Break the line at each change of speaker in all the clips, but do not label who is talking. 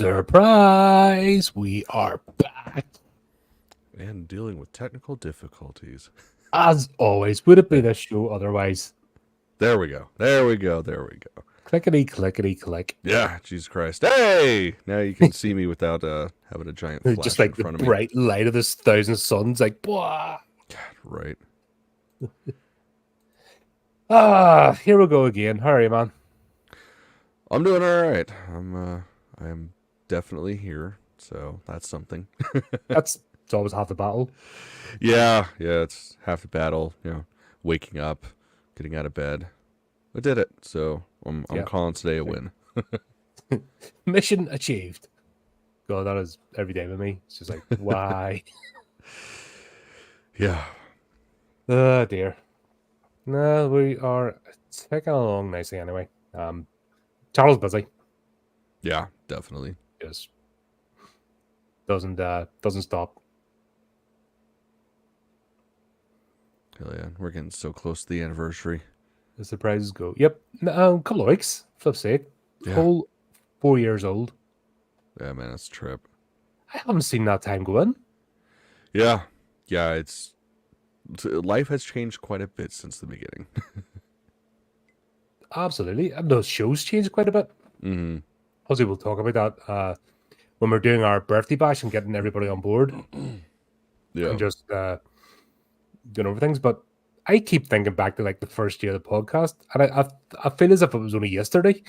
Surprise! We are back.
And dealing with technical difficulties.
As always, would it be this show otherwise?
There we go. There we go. There we go.
Clickety, clickety, click.
Yeah, Jesus Christ. Hey! Now you can see me without having a giant flash
Just like
in front
the
of me.
bright light of this thousand suns, like, blah.
God, right.
Here we go again. How are you, man?
I'm doing all right. I'm definitely here, so that's something.
It's always half the battle.
Yeah, it's half the battle. Waking up, getting out of bed. I did it, so I'm calling today a win.
Mission achieved. God, that is every day with me. It's just like, why?
Yeah.
Oh dear. No, we are taking along nicely anyway. Charles busy.
Yeah, definitely.
Just doesn't stop.
Hell yeah, we're getting so close to the anniversary.
The surprises go. Yep. Couple of weeks. Flip's sake.
Yeah.
Whole 4 years old.
Yeah, man, that's a trip.
I haven't seen that time go in.
Yeah, life has changed quite a bit since the beginning.
Absolutely. And those shows changed quite a bit.
Mm-hmm.
Obviously, we'll talk about that when we're doing our birthday bash and getting everybody on board.
Yeah.
And just doing over things. But I keep thinking back to like the first year of the podcast, and I feel as if it was only yesterday.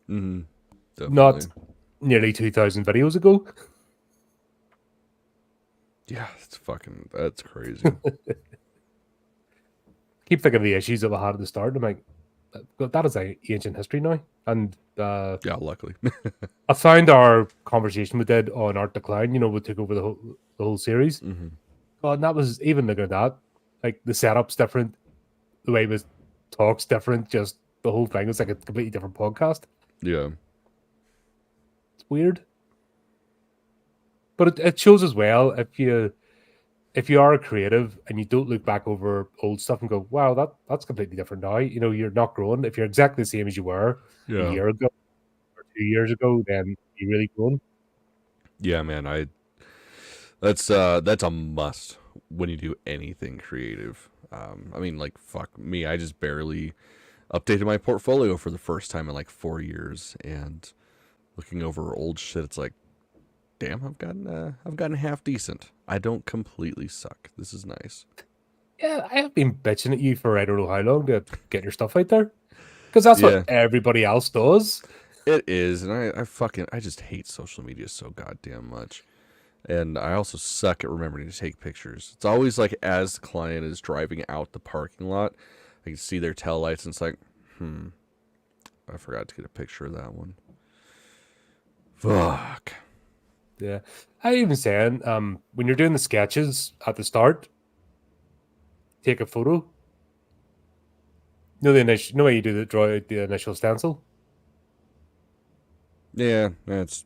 Mm-hmm. Definitely.
Not nearly 2,000 videos ago.
Yeah, that's crazy.
Keep thinking of the issues that we had at the start. I'm like, that is like ancient history now. And
yeah, luckily.
I found our conversation we did on Art Decline, we took over the whole series.
Mm-hmm.
God, and that was, even looking at that, like the setup's different, the way we talk's different, just the whole thing was like a completely different podcast.
Yeah.
It's weird. But it shows as well, if you are a creative and you don't look back over old stuff and go, wow, that's completely different now. You're not growing. If you're exactly the same as you were a year ago or 2 years ago, then you're really grown.
Yeah, man. That's a must when you do anything creative. I mean, like, fuck me. I just barely updated my portfolio for the first time in like 4 years, and looking over old shit, it's like, damn, I've gotten half decent. I don't completely suck. This is nice.
Yeah, I have been bitching at you for I don't know how long to get your stuff out there, because that's what everybody else does.
It is, and I just hate social media so goddamn much. And I also suck at remembering to take pictures. It's always like as the client is driving out the parking lot, I can see their taillights, and it's like, I forgot to get a picture of that one. Fuck.
Yeah. I even saying, when you're doing the sketches at the start, take a photo. The initial, way you do draw the initial stencil.
Yeah, that's.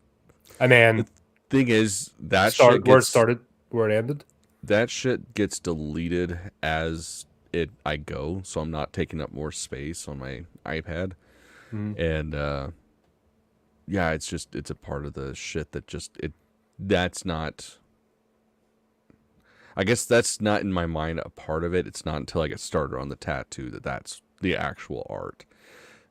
And then
the thing is that
where it started, where it ended.
That shit gets deleted as I go, so I'm not taking up more space on my iPad. And yeah, it's a part of the shit that that's not. I guess that's not in my mind a part of it. It's not until I get started on the tattoo that's the actual art.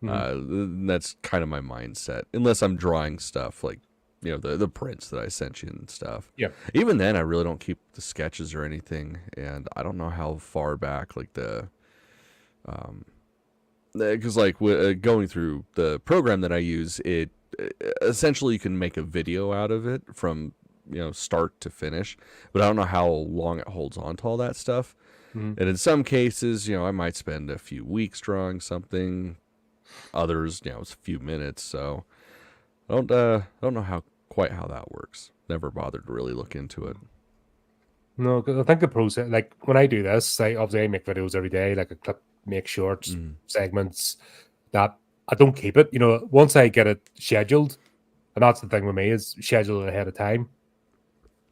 That's kind of my mindset. Unless I'm drawing stuff like, the prints that I sent you and stuff.
Yeah.
Even then, I really don't keep the sketches or anything, and I don't know how far back like because like going through the program that I use, it essentially you can make a video out of it from start to finish, but I don't know how long it holds on to all that stuff. And in some cases, I might spend a few weeks drawing something. Others, it's a few minutes. So I don't know quite how that works. Never bothered to really look into it.
No, because I think the process, like when I do this, obviously I make videos every day, like I make shorts, segments, that I don't keep it. Once I get it scheduled, and that's the thing with me, is schedule it ahead of time.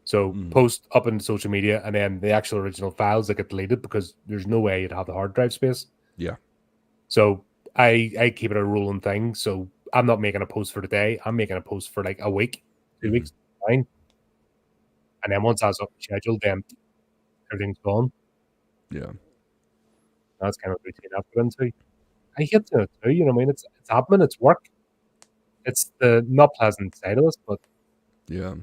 So post up into social media, and then the actual original files that get deleted because there's no way you'd have the hard drive space.
Yeah.
So I keep it a rolling thing. So I'm not making a post for today. I'm making a post for like a week. 2 weeks, fine. And then once that's up the schedule, then everything's gone.
Yeah.
That's kind of routine I've got into. I hate doing it too, you know what I mean? It's admin, it's work. It's the not pleasant side of this, but
Yeah.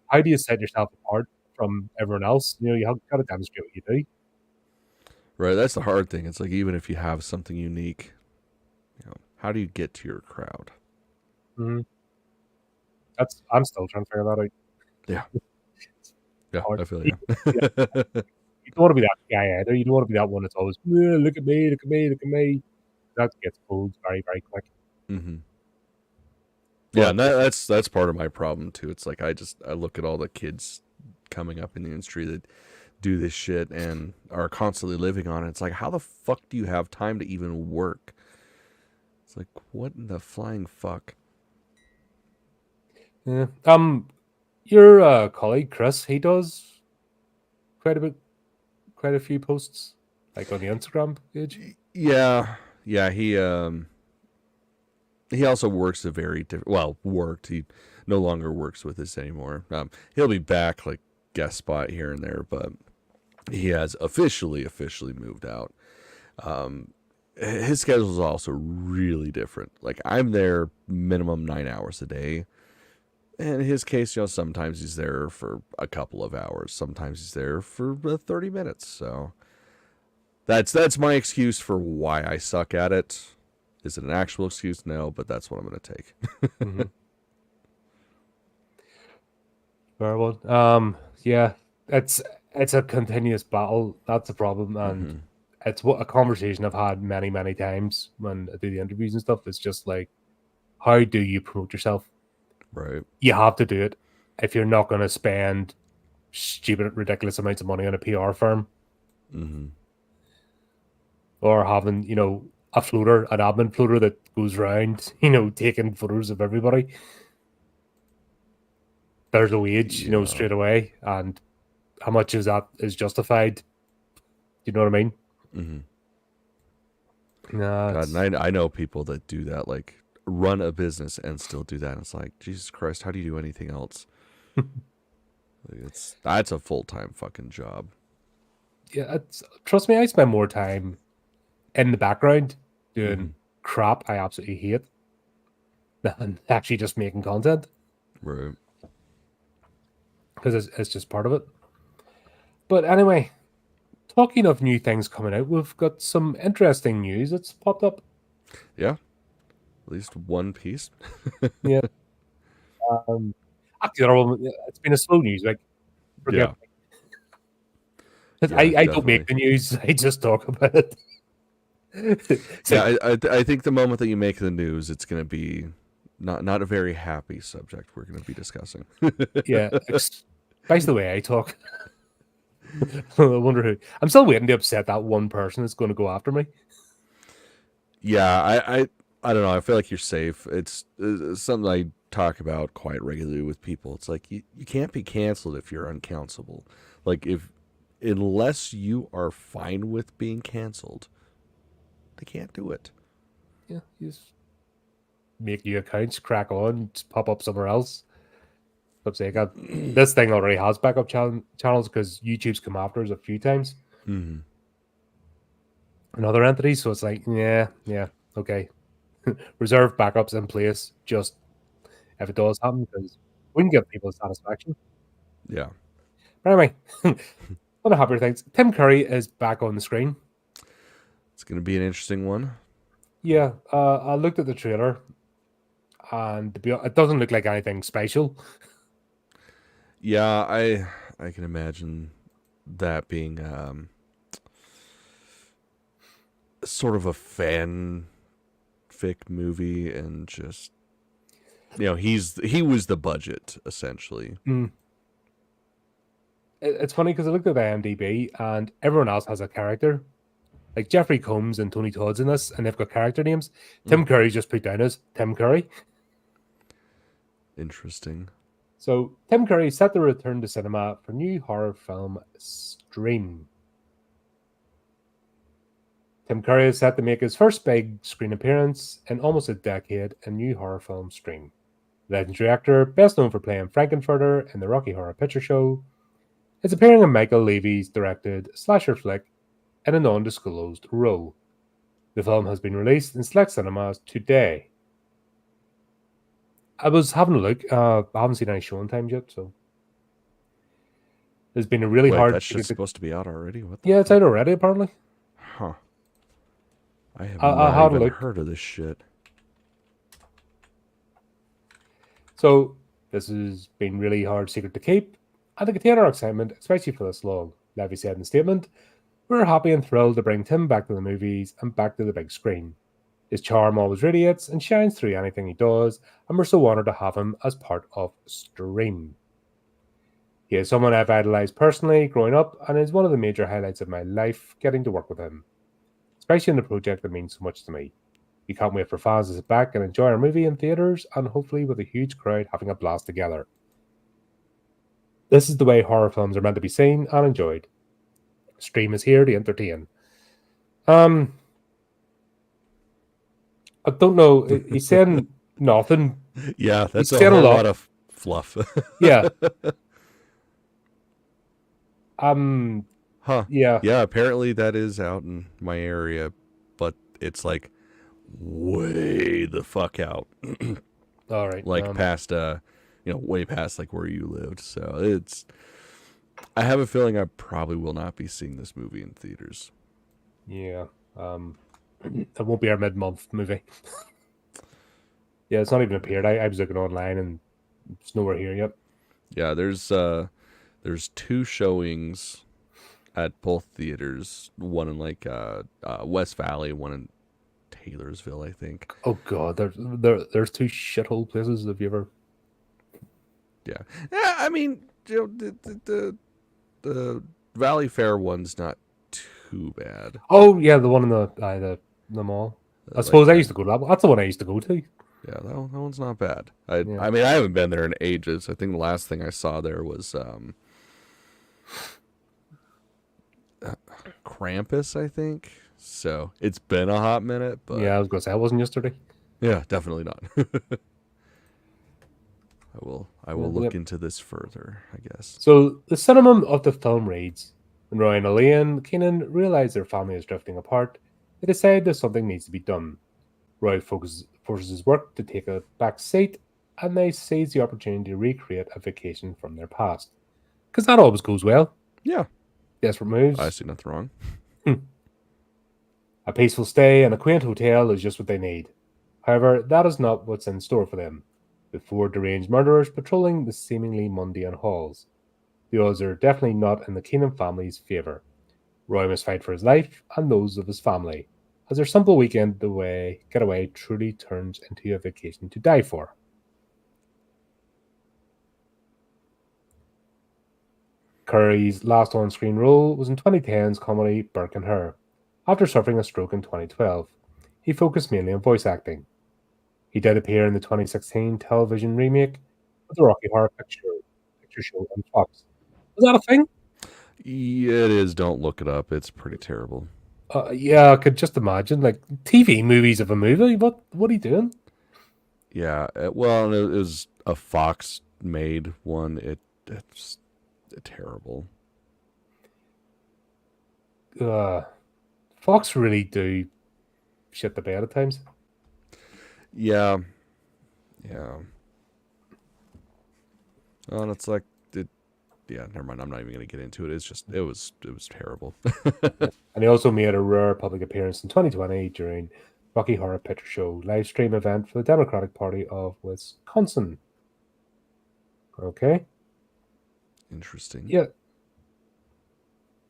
how do you set yourself apart from everyone else? You know, you have got to demonstrate what you do.
Right. That's the hard thing. It's like, even if you have something unique, how do you get to your crowd?
Mm-hmm. I'm still trying to figure that out.
Yeah. Yeah,
Hard.
I feel you.
Yeah. You don't want to be that guy either. You don't want to be that one that's always, look at me, look at me, look at me. That gets old very, very quick.
Mm-hmm. Yeah, and that's part of my problem too. It's like I look at all the kids coming up in the industry that do this shit and are constantly living on it. It's like, how the fuck do you have time to even work? It's like, what in the flying fuck?
Yeah. Your colleague Chris, he does quite a few posts, like on the Instagram page.
Yeah. He also works a very different. Well, worked. He no longer works with us anymore. He'll be back, like guest spot here and there, but he has officially moved out. His schedule is also really different. Like, I'm there minimum 9 hours a day. In his case, sometimes he's there for a couple of hours. Sometimes he's there for 30 minutes. So that's my excuse for why I suck at it. Is it an actual excuse? No, but that's what I'm going to take.
Mm-hmm. Very well. Yeah, it's a continuous battle. That's the problem, and it's what a conversation I've had many, many times when I do the interviews and stuff. It's just like, how do you promote yourself?
Right.
You have to do it if you're not going to spend stupid, ridiculous amounts of money on a PR firm, or having a floater, an admin floater that goes around, taking photos of everybody. There's a wage, straight away, and how much is that is justified? You know what I mean?
Mm-hmm. God, and I know people that do that, like run a business and still do that. And it's like, Jesus Christ, how do you do anything else? That's a full-time fucking job.
Yeah, trust me, I spend more time in the background doing crap I absolutely hate than actually just making content.
Right.
Because it's just part of it. But anyway, talking of new things coming out, we've got some interesting news that's popped up.
Yeah. At least one piece.
Yeah. Actually, it's been a slow news. Like, forget.
Yeah.
I don't make the news. I just talk about it.
I think the moment that you make the news, it's going to be not a very happy subject we're going to be discussing.
Yeah. By the way I talk. I wonder who. I'm still waiting to upset that one person that's going to go after me.
Yeah, I don't know. I feel like you're safe. It's something I talk about quite regularly with people. It's like you can't be canceled if you're uncancelable. Like, unless you are fine with being canceled, they can't do it.
Yeah, you just make new accounts, crack on, just pop up somewhere else. This thing already has backup channels because YouTube's come after us a few times.
Mm-hmm.
And other entities, so it's like, yeah, okay. Reserve backups in place just if it does happen, because we can give people satisfaction.
Yeah.
But anyway, one of the happier things, Tim Curry is back on the screen.
It's going to be an interesting one.
Yeah, I looked at the trailer, and it doesn't look like anything special.
Yeah, I can imagine that being sort of a fanfic movie, and just he was the budget essentially.
It's funny because I looked at IMDb and everyone else has a character. Like Jeffrey Combs and Tony Todd's in this, and they've got character names. Tim Curry's just put down as Tim Curry.
Interesting.
So Tim Curry set to return to cinema for new horror film Stream. Tim Curry is set to make his first big screen appearance in almost a decade in new horror film Stream. Legendary actor, best known for playing Frankenfurter in the Rocky Horror Picture Show, is appearing in Michael Levy's directed slasher flick in a non-disclosed role. The film has been released in select cinemas today. I was having a look. I haven't seen any showing times yet, so there's been a really
Wait,
hard.
that's just supposed to be out already? What the
Yeah, it's out already apparently.
Huh. I have
I'll
not
have a
even
look.
heard of this shit.
So this has been really hard secret to keep. I can contain our excitement, especially for this long. Levy said in a statement, "We're happy and thrilled to bring Tim back to the movies and back to the big screen. His charm always radiates and shines through anything he does, and we're so honoured to have him as part of Stream. He is someone I've idolised personally growing up, and is one of the major highlights of my life getting to work with him, especially in the project that means so much to me. We can't wait for fans to sit back and enjoy our movie in theatres, and hopefully with a huge crowd having a blast together. This is the way horror films are meant to be seen and enjoyed. Stream is here to entertain." I don't know. He's saying nothing.
Yeah, that's
He's
a
saying
whole
a lot.
lot of fluff.
Yeah.
Huh.
Yeah.
Yeah, apparently that is out in my area, but it's like way the fuck out.
All right.
Like past way past like where you lived. So it's I have a feeling I probably will not be seeing this movie in theaters.
Yeah. It won't be our mid-month movie. Yeah, it's not even appeared. I was looking online and it's nowhere here yet.
Yeah, there's 2 showings at both theaters. One in like West Valley, one in Taylorsville, I think.
Oh god, there's 2 shithole places. Have you ever?
Yeah, I mean, the Valley Fair one's not too bad.
Oh yeah, the one in the mall. I suppose I used to go to that one. That's the one I used to go to.
Yeah, that one's not bad. I
Yeah.
mean, I haven't been there in ages. I think the last thing I saw there was Krampus, I think. So it's been a hot minute, but
Yeah, I was gonna say I wasn't yesterday.
yeah, definitely not. I will look
Yep.
into this further, I guess.
So the cinema of the film reads: when Roy and Elaine Keenan realize their family is drifting apart, they decide that something needs to be done. Roy forces his work to take a back seat, and they seize the opportunity to recreate a vacation from their past. Because that always goes well.
Yeah,
Desperate moves.
I see nothing wrong.
A peaceful stay in a quaint hotel is just what they need. However, that is not what's in store for them, with 4 deranged murderers patrolling the seemingly mundane halls. The odds are definitely not in the Keenan family's favour. Roy must fight for his life and those of his family, as their simple weekend getaway truly turns into a vacation to die for. Curry's last on-screen role was in 2010's comedy Burke and Her. After suffering a stroke in 2012, he focused mainly on voice acting. He did appear in the 2016 television remake of the Rocky Horror Picture Show on Fox. Was that a thing?
Yeah, it is. Don't look it up. It's pretty terrible.
Yeah, I could just imagine, like, TV movies of a movie. What are you doing?
Yeah, well, it was a Fox-made one. It's terrible.
Fox really do shit the bed at times.
Yeah. And it's like never mind. I'm not even going to get into it. It's just it was terrible.
And he also made a rare public appearance in 2020 during Rocky Horror Picture Show live stream event for the Democratic Party of Wisconsin. Okay.
Interesting.
Yeah.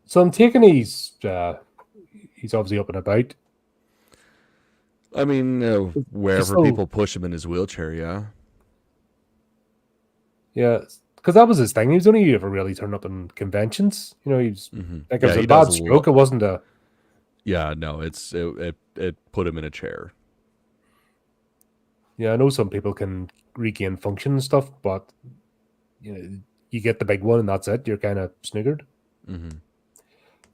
So I'm taking he's obviously up and about.
I mean, wherever
still-
people push him in his wheelchair, yeah.
Yeah, because that was his thing. He was only ever really turned up in conventions. You know, he was like it was
he
a bad
does
stroke. It wasn't a.
Yeah, no, it put him in a chair.
Yeah, I know some people can regain function and stuff, but you know, you get the big one and that's it. You're kind of sniggered.
Mm-hmm.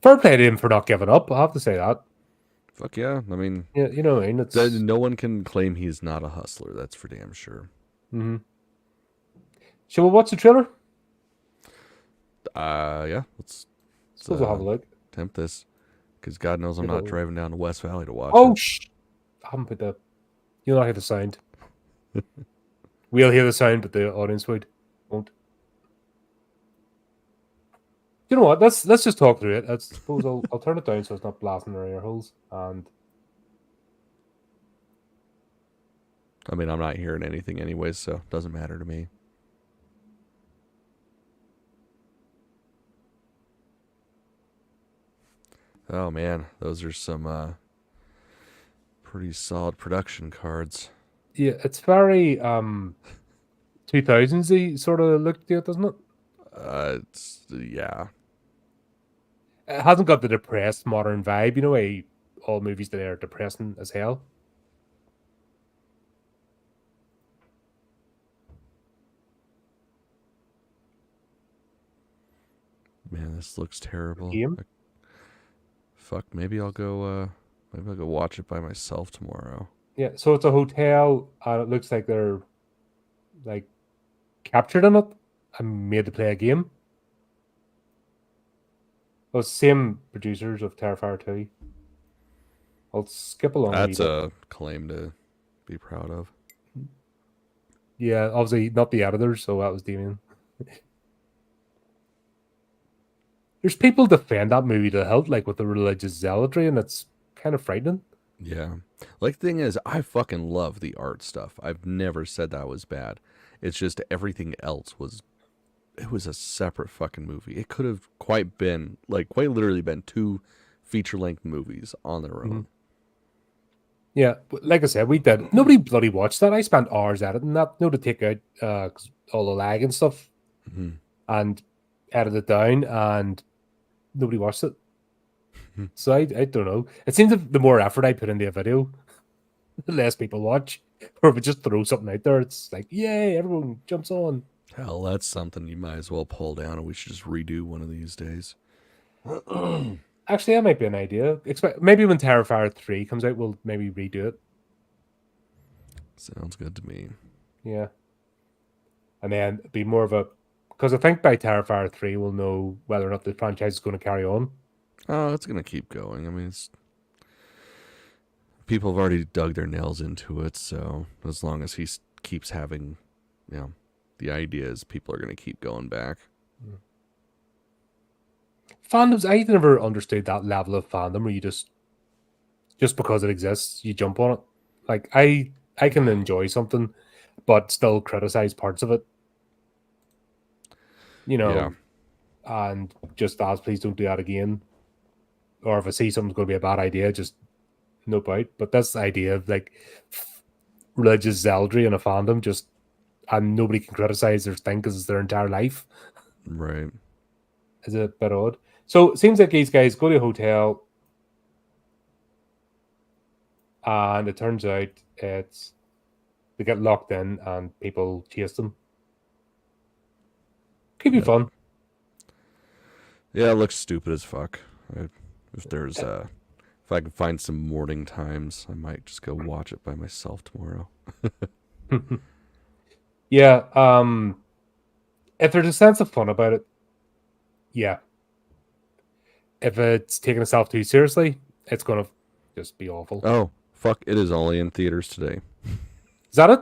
Fair play to him for not giving up. I have to say that.
Fuck yeah! I mean,
Yeah, you know what I mean. It's
no one can claim he's not a hustler. That's for damn sure.
Mm-hmm. Shall we watch the trailer?
Yeah. Let's
Suppose we'll have a look.
attempt this, because God knows I'm not driving down to West Valley to watch
Oh,
it.
I haven't put the. You'll not hear the sound. We'll hear the sound, but the audience won't. You know what? Let's just talk through it. I suppose I'll turn it down so it's not blasting our ear holes. And
I mean, I'm not hearing anything anyways, so it doesn't matter to me. Oh man, those are some pretty solid production cards.
yeah, it's very 2000s-y sort of look to it, doesn't it?
Yeah.
It hasn't got the depressed modern vibe, you know, all movies today are depressing as hell.
Man, this looks terrible.
Game?
Fuck, maybe I'll go watch it by myself tomorrow.
Yeah, so it's a hotel, and it looks like they're like captured in it and made to play a game. Oh, same producers of Terrifier 2. I'll skip along.
That's a claim to be proud of.
Yeah, obviously not the editors, so that was Damien. There's people defend that movie to hilt, like with the religious zealotry, and it's kind of frightening.
Yeah. Like, the thing is, I fucking love the art stuff. I've never said that was bad. It's just everything else was... It was a separate fucking movie. It could have quite literally been 2 feature-length movies on their own.
Mm-hmm. Yeah, but like I said, we did. Nobody bloody watched that. I spent hours at it, and that to take out all the lag and stuff, and edit it down, and nobody watched it. So I don't know. It seems that the more effort I put into a video, the less people watch. Or if we just throw something out there, it's like, yay, everyone jumps on.
Hell, that's something you might as well pull down, and we should just redo one of these days.
Actually, that might be an idea. Maybe when Terrifier 3 comes out, we'll maybe redo it.
Sounds good to me.
Yeah. And then be more of a... Because I think by Terrifier 3, we'll know whether or not the franchise is going to carry on.
Oh, it's going to keep going. I mean, people have already dug their nails into it, so as long as he keeps having, the idea is people are going to keep going back.
Fandoms, I never understood that level of fandom where you just because it exists, you jump on it. Like, I can enjoy something, but still criticize parts of it. And just ask, please don't do that again. Or if I see something's going to be a bad idea, just nope out. But this idea of like religious zealotry in a fandom, and nobody can criticize their thing because it's their entire life.
Right.
Is a bit odd. So it seems like these guys go to a hotel, and it turns out they get locked in and people chase them. Could be fun.
Yeah, it looks stupid as fuck. If I can find some morning times, I might just go watch it by myself tomorrow.
Yeah. If there's a sense of fun about it, yeah. If it's taking itself too seriously, it's gonna just be awful.
Oh, fuck, it is only in theaters today.
Is that it?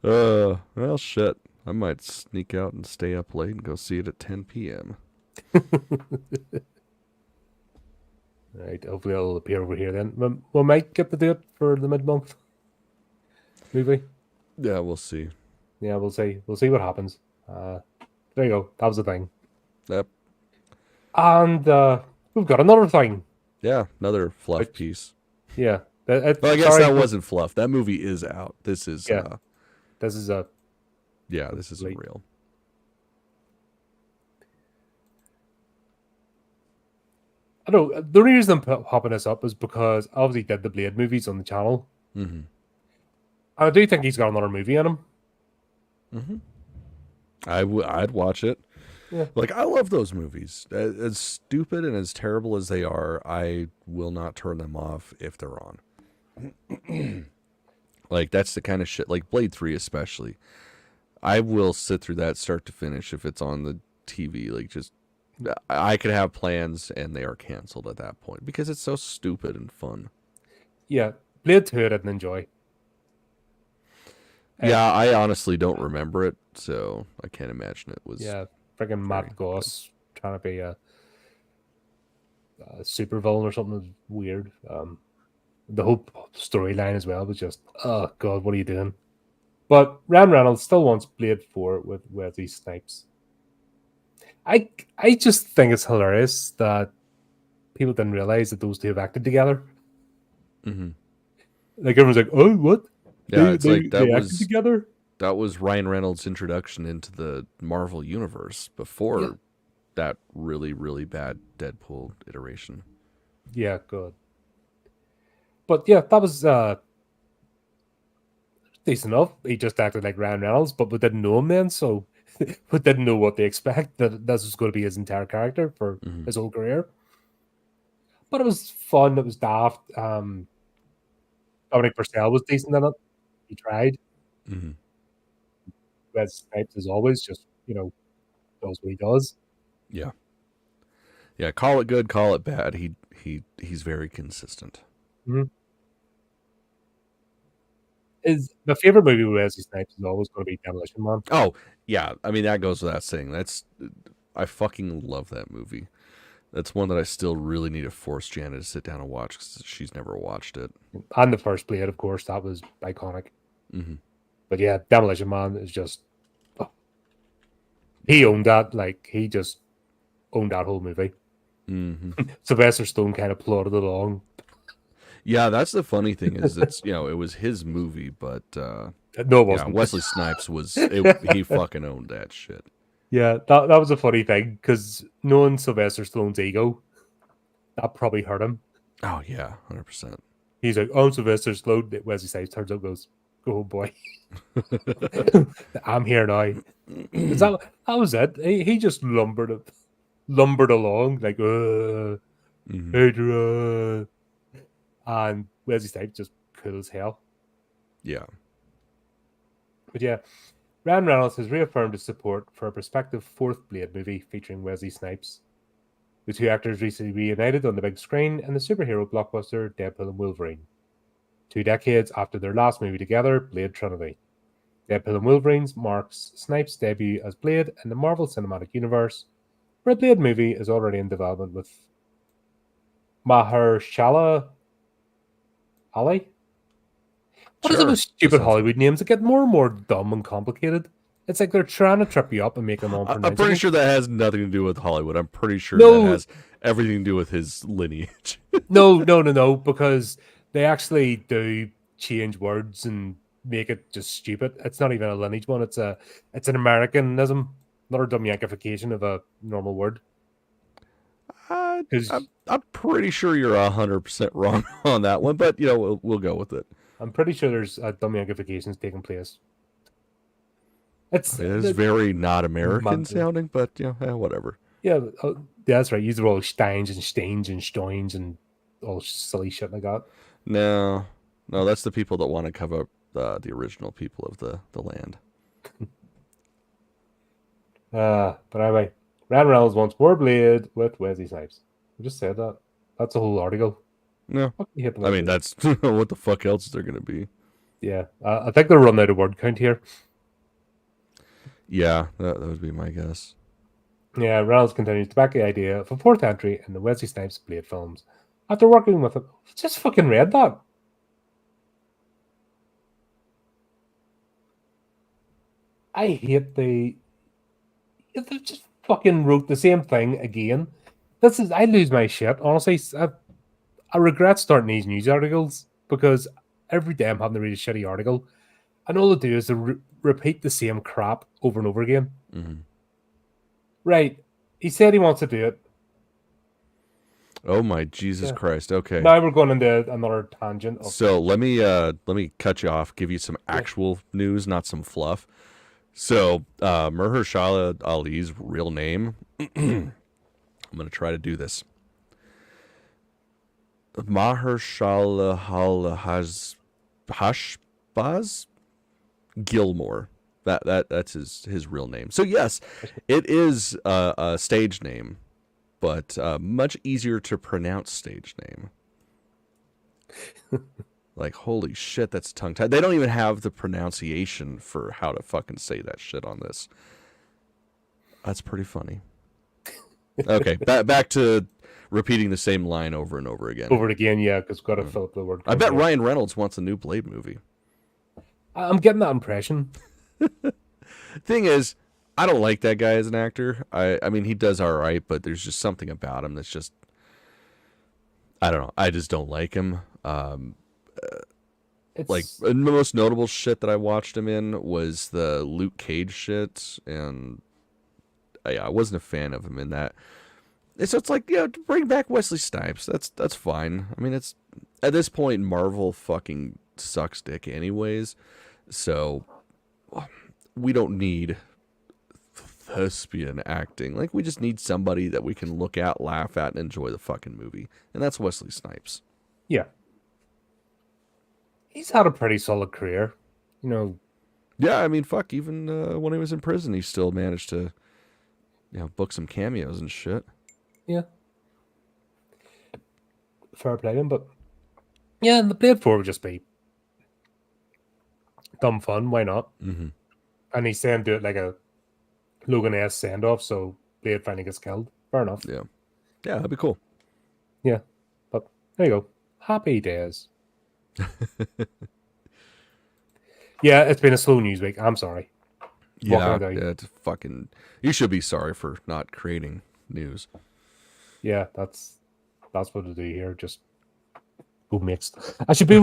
Well, shit. I might sneak out and stay up late and go see it at 10 p.m.
Right, hopefully it'll appear over here then. We might get to do it for the mid-month movie.
Yeah, we'll see.
Yeah, we'll see. We'll see what happens. There you go. That was the thing.
Yep.
And we've got another thing.
Yeah, another fluff piece.
Yeah.
Well, I guess that wasn't fluff. That movie is out. This is...
This is a...
Yeah, this isn't real.
I know. The only reason I'm popping this up is because I obviously did the Blade movies on the channel.
Mm-hmm.
And I do think he's got another movie in him.
Mm-hmm. I'd watch it.
Yeah.
Like, I love those movies. As stupid and as terrible as they are, I will not turn them off if they're on. Like, that's the kind of shit, like Blade 3 especially. I will sit through that start to finish if it's on the TV. Like, just I could have plans and they are canceled at that point because it's so stupid and fun.
Yeah, Blade 2 I didn't enjoy.
Yeah, I honestly don't remember it, so I can't imagine it was.
Yeah, freaking Matt Goss trying to be a super villain or something was weird. The whole storyline as well was just, oh god, what are you doing? But Ryan Reynolds still wants Blade 4 with Wesley Snipes. I just think it's hilarious that people didn't realize that those two have acted together.
Mm-hmm.
Like everyone's like, oh, what?
Yeah, it's like
they acted together.
That was Ryan Reynolds' introduction into the Marvel universe before that really, really bad Deadpool iteration.
Yeah, good. But yeah, that was decent enough. He just acted like Ryan Reynolds, but we didn't know him then, so we didn't know what to expect. That this was going to be his entire character for his whole career. But it was fun. It was daft. Dominic Purcell was decent in it. He tried.
Mm-hmm.
Wes Snipes, as always, just does what he does.
Yeah. Yeah, call it good, call it bad. He's very consistent.
Mm-hmm. My favorite movie with Wesley Snipes is always going to be Demolition Man.
Oh yeah, I mean that goes without saying. I fucking love that movie. That's one that I still really need to force Janet to sit down and watch because she's never watched it.
And the first Blade, of course, that was iconic.
Mm-hmm.
But yeah, Demolition Man is just he owned that. Like he just owned that whole movie.
Mm-hmm.
Sylvester Stallone kind of plodded along.
Yeah, that's the funny thing is it's it was his movie, but
no, it wasn't.
Wesley Snipes he fucking owned that shit.
Yeah, that was a funny thing because knowing Sylvester Stallone's ego, that probably hurt him.
Oh yeah, 100%.
He's like, "Oh, Sylvester Stallone." Wesley Snipes turns up, goes, "Go, boy, I'm here now." That was it. He just lumbered along like, Adrian. And Wesley Snipes just cool as hell.
Yeah.
But yeah, Ryan Reynolds has reaffirmed his support for a prospective fourth Blade movie featuring Wesley Snipes. The two actors recently reunited on the big screen in the superhero blockbuster Deadpool and Wolverine, 2 decades after their last movie together, Blade Trinity. Deadpool and Wolverine marks Snipes' debut as Blade in the Marvel Cinematic Universe, where a Blade movie is already in development with Mahershala Ali? What is it with stupid Hollywood names that get more and more dumb and complicated? It's like they're trying to trip you up and make them unpronounceable.
I'm pretty sure that has nothing to do with Hollywood. I'm pretty sure that has everything to do with his lineage.
No, because they actually do change words and make it just stupid. It's not even a lineage one. It's an Americanism, not a dumb yankification of a normal word.
I'm pretty sure you're 100% wrong on that one, but we'll go with it.
I'm pretty sure there's dumb yankifications taking place.
It's very not American sounding, but whatever.
Yeah, that's right. Use the all steins and steins and steins and all silly shit like that.
No, that's the people that want to cover up the original people of the land.
But anyway, Ryan Reynolds wants more Blade with Wesley Snipes. I just said that. That's a whole article.
No, I mean that's what the fuck else is there going to be?
Yeah, I think they're running out of word count here.
Yeah, that would be my guess.
Yeah, Reynolds continues to back the idea of a fourth entry in the Wesley Snipes Blade films after working with him. Just fucking read that. I hate they just fucking wrote the same thing again. I lose my shit. Honestly, I regret starting these news articles because every day I'm having to read a shitty article, and all they do is to repeat the same crap over and over again.
Mm-hmm.
Right. He said he wants to do it.
Oh my Jesus Christ. Okay.
Now we're going into another tangent.
So let me cut you off, give you some actual news, not some fluff. So Mahershala Ali's real name, I'm going to try to do this. Mahershala Hashbaz Gilmore. That's his real name. So yes, it is a stage name, but much easier to pronounce stage name. Like, holy shit, that's tongue tied. They don't even have the pronunciation for how to fucking say that shit on this. That's pretty funny. Okay, back to repeating the same line over and over again.
Over and again, yeah, because got to fill up the word.
I bet Ryan Reynolds wants a new Blade movie.
I'm getting that impression.
Thing is, I don't like that guy as an actor. I mean, he does all right, but there's just something about him that's just, I don't know. I just don't like him. Like, the most notable shit that I watched him in was the Luke Cage shit, and I wasn't a fan of him in that. So it's like, yeah, bring back Wesley Snipes. That's fine. I mean, it's at this point, Marvel fucking sucks dick anyways. So we don't need thespian acting. Like, we just need somebody that we can look at, laugh at, and enjoy the fucking movie. And that's Wesley Snipes.
Yeah. He's had a pretty solid career, you know.
Yeah, I mean, fuck, even when he was in prison, he still managed to, book some cameos and shit.
Yeah. Fair play to him, but yeah, the Blade 4 would just be dumb fun. Why not?
Mm-hmm.
And he's saying do it like a Logan-esque send-off, so Blade finally gets killed. Fair enough.
Yeah. Yeah, that'd be cool.
Yeah. But there you go. Happy days. Yeah, it's been a slow news week. I'm sorry.
Yeah, it's fucking... You should be sorry for not creating news.
Yeah, that's what I do here. Just go mixed. I should be...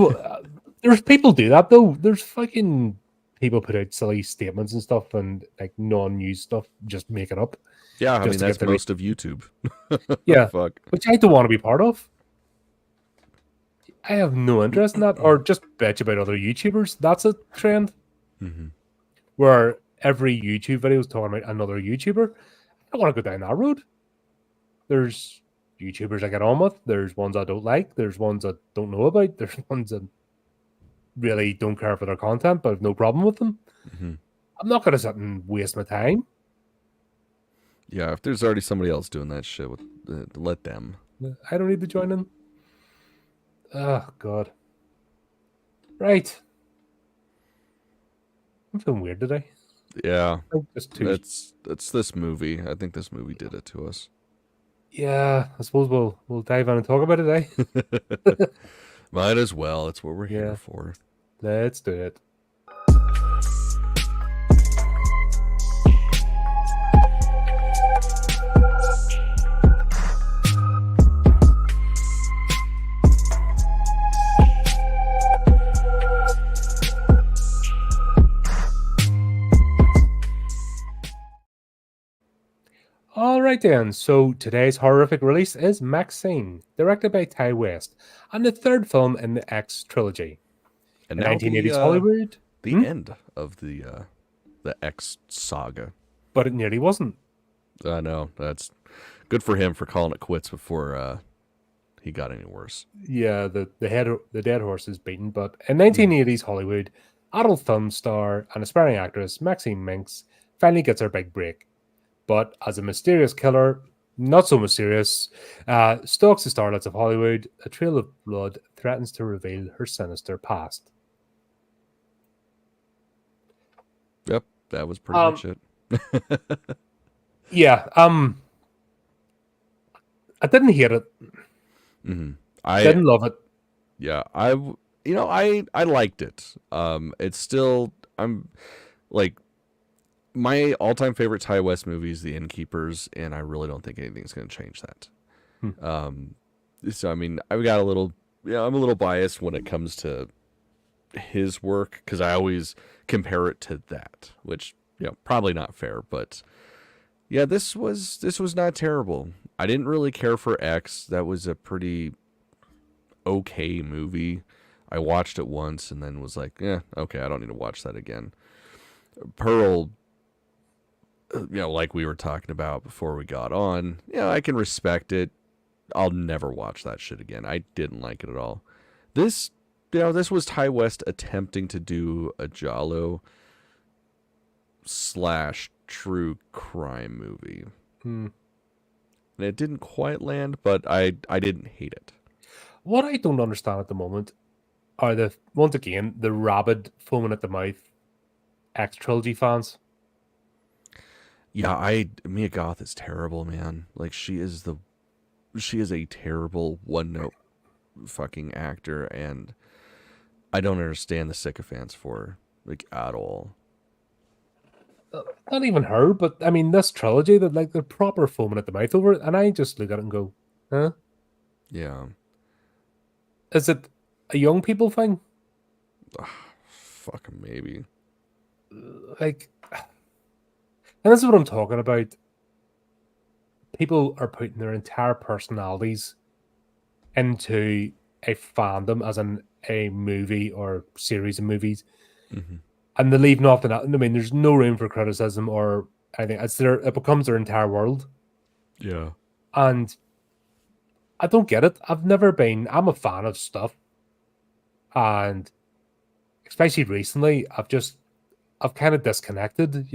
there's people do that, though. There's fucking people put out silly statements and stuff and like non-news stuff, just make it up.
Yeah, I mean, that's most of YouTube.
Yeah,
fuck.
Which I don't want to be part of. I have no interest in that, or just bitch about other YouTubers. That's a trend where every YouTube video is talking about another YouTuber. I don't want to go down that road. There's YouTubers I get on with. There's ones I don't like. There's ones I don't know about. There's ones that really don't care for their content, but I have no problem with them. I'm not going to sit and waste my time.
Yeah, if there's already somebody else doing that shit, let them.
I don't need to join in. Oh, God. Right. I'm feeling weird today.
Yeah. It's this movie. I think this movie did it to us.
Yeah, I suppose we'll dive in and talk about it today.
Might as well. It's what we're here for.
Let's do it. Alright then, so today's horrific release is MaXXXine, directed by Ty West, and the third film in the X trilogy.
And
in 1980s Hollywood.
The end of the X saga.
But it nearly wasn't.
I know. That's good for him for calling it quits before he got any worse.
Yeah, the dead horse is beaten, but in 1980s Hollywood, adult film star and aspiring actress Maxine Minx finally gets her big break. But as a mysterious killer, not so mysterious, stalks the starlets of Hollywood, a trail of blood threatens to reveal her sinister past.
Yep, that was pretty much it.
Yeah, I didn't hate it. I didn't love it.
Yeah, I liked it. It's still, I'm like, my all-time favorite Ty West movie is The Innkeepers, and I really don't think anything's going to change that. So I mean, I'm a little biased when it comes to his work because I always compare it to that, which probably not fair, but yeah, this was not terrible. I didn't really care for X. That was a pretty okay movie. I watched it once and then was like, yeah, okay, I don't need to watch that again. Pearl, like we were talking about before we got on, I can respect it. I'll never watch that shit again. I didn't like it at all. This was Ty West attempting to do a giallo. / true crime movie.
Hmm.
And it didn't quite land, but I didn't hate it.
What I don't understand at the moment are once again the rabid foaming at the mouth X trilogy fans.
Yeah, Mia Goth is terrible, man. Like she is a terrible one note fucking actor, and I don't understand the sycophants for her, like at all.
Not even her, but I mean this trilogy that like they're proper foaming at the mouth over it, and I just look at it and go, huh?
Yeah.
Is it a young people thing?
Fucking maybe.
Like, and this is what I'm talking about. People are putting their entire personalities into a fandom, as in a movie or series of movies,
Mm-hmm.
and they leave nothing out. I mean, there's no room for criticism or anything. It becomes their entire world,
Yeah.
and I don't get it. I'm a fan of stuff, and especially recently, I've kind of disconnected.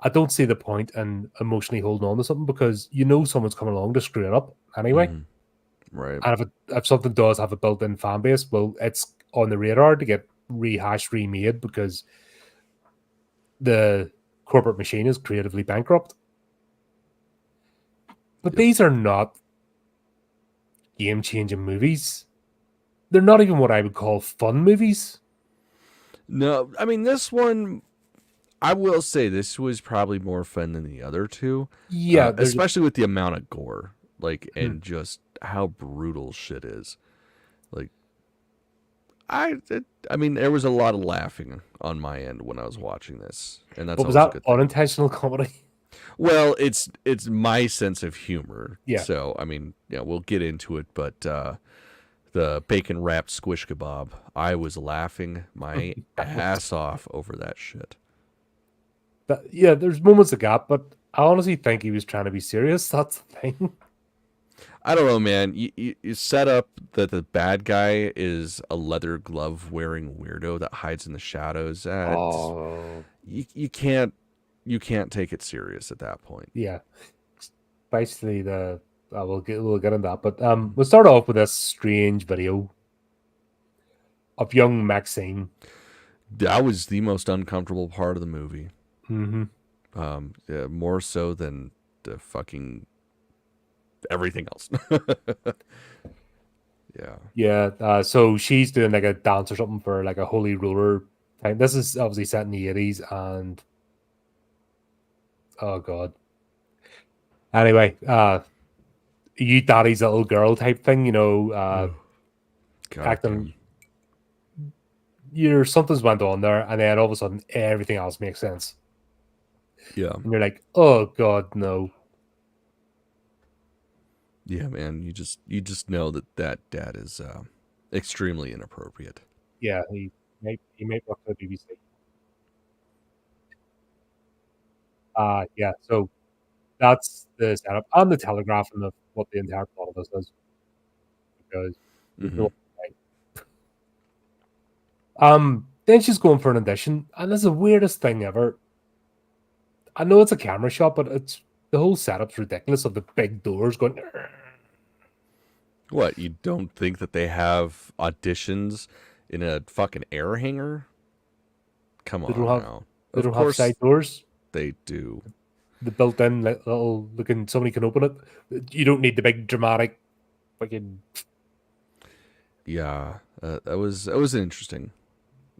I don't see the point in emotionally holding on to something because someone's coming along to screw it up anyway.
Mm-hmm. Right.
And if something does have a built-in fan base, well, it's on the radar to get rehashed, remade because the corporate machine is creatively bankrupt. But
Yep.
these are not game-changing movies. They're not even what I would call fun movies.
No, I mean this one. I will say this was probably more fun than the other two.
Yeah,
Especially with the amount of gore, like,
Hmm.
and just how brutal shit is. Like, I mean, there was a lot of laughing on my end when I was watching this, and that's
What was
always a
that?
good thing.
Unintentional comedy?
Well, it's my sense of humor.
Yeah.
So I mean, yeah, we'll get into it, but the bacon wrapped squish kebab, I was laughing my ass off over that shit.
Yeah, there's moments of gap, but I honestly think he was trying to be serious. That's the thing.
I don't know, man. You set up that the bad guy is a leather glove wearing weirdo that hides in the shadows. You can't take it serious at that point.
Yeah. Basically, we'll get into that, but we'll start off with this strange video of young MaXXXine.
That was the most uncomfortable part of the movie.
Mm-hmm.
Yeah, more so than the fucking everything else. Yeah.
Yeah. So she's doing like a dance or something for like a holy roller thing. This is obviously set in the 80s, and oh god. Anyway, you daddy's little girl type thing,
God
acting.
damn.
Something's went on there, and then all of a sudden everything else makes sense.
Yeah.
And you're like, oh god, no.
Yeah, man. You just know that dad is extremely inappropriate.
Yeah, he might work for the BBC. Yeah, so that's the setup. I'm the telegraphing of what the entire plot of this is because there's
Mm-hmm.
no then she's going for an audition, and it's the weirdest thing ever. I know it's a camera shot, but it's the whole setup's ridiculous of the big doors going.
What, you don't think that they have auditions in a fucking air hanger? Come
They don't
on
have
now.
they
Of
don't have
course
side doors.
they do.
The built-in little looking somebody can open it. You don't need the big dramatic fucking.
Yeah, that was interesting.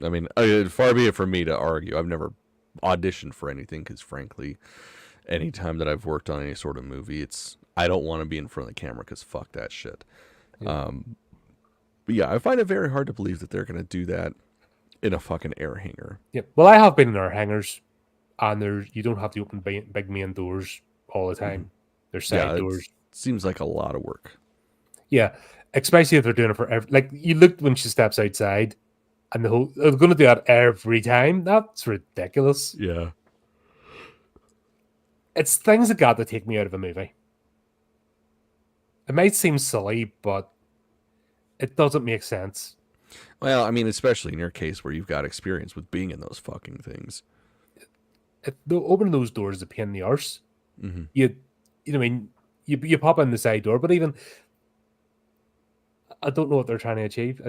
I mean, far be it from me to argue. I've never auditioned for anything because, frankly, anytime that I've worked on any sort of movie, I don't want to be in front of the camera because fuck that shit.
Yeah.
But yeah, I find it very hard to believe that they're gonna do that in a fucking air hanger.
Yeah. Well, I have been in our hangars, and you don't have to open big main doors all the time. There's side
Yeah, it
doors.
seems like a lot of work.
Yeah, especially if they're doing it for like you look when she steps outside, and they're going to do that every time. That's ridiculous.
Yeah.
It's things that got to take me out of a movie. It might seem silly, but it doesn't make sense.
Well, I mean, especially in your case where you've got experience with being in those fucking things.
the opening those doors is a pain in the arse.
Mm-hmm.
You know, what I mean, you pop in the side door, but even I don't know what they're trying to achieve.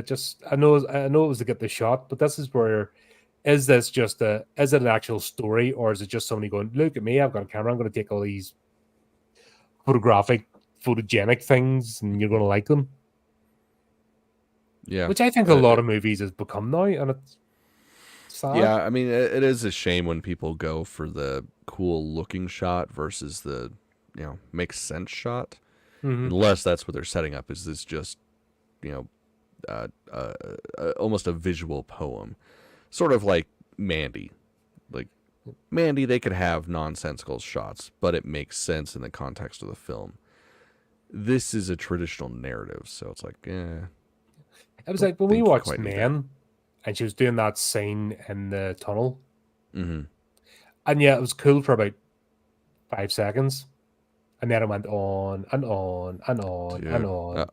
I know it was to get the shot, but this is where is this just is it an actual story, or is it just somebody going, look at me, I've got a camera, I'm going to take all these photogenic things, and you're going to like them.
Yeah,
Which I think a lot of movies has become now, and it's sad.
Yeah, I mean, it is a shame when people go for the cool looking shot versus the, makes sense shot.
Mm-hmm.
Unless that's what they're setting up, is this just, almost a visual poem. Sort of like Mandy. Like, Mandy, they could have nonsensical shots, but it makes sense in the context of the film. This is a traditional narrative, so it's like,
It was like when we watched Man, and she was doing that scene in the tunnel.
Mm-hmm.
And yeah, it was cool for about 5 seconds. And then it went on and on and on. Dude, and on.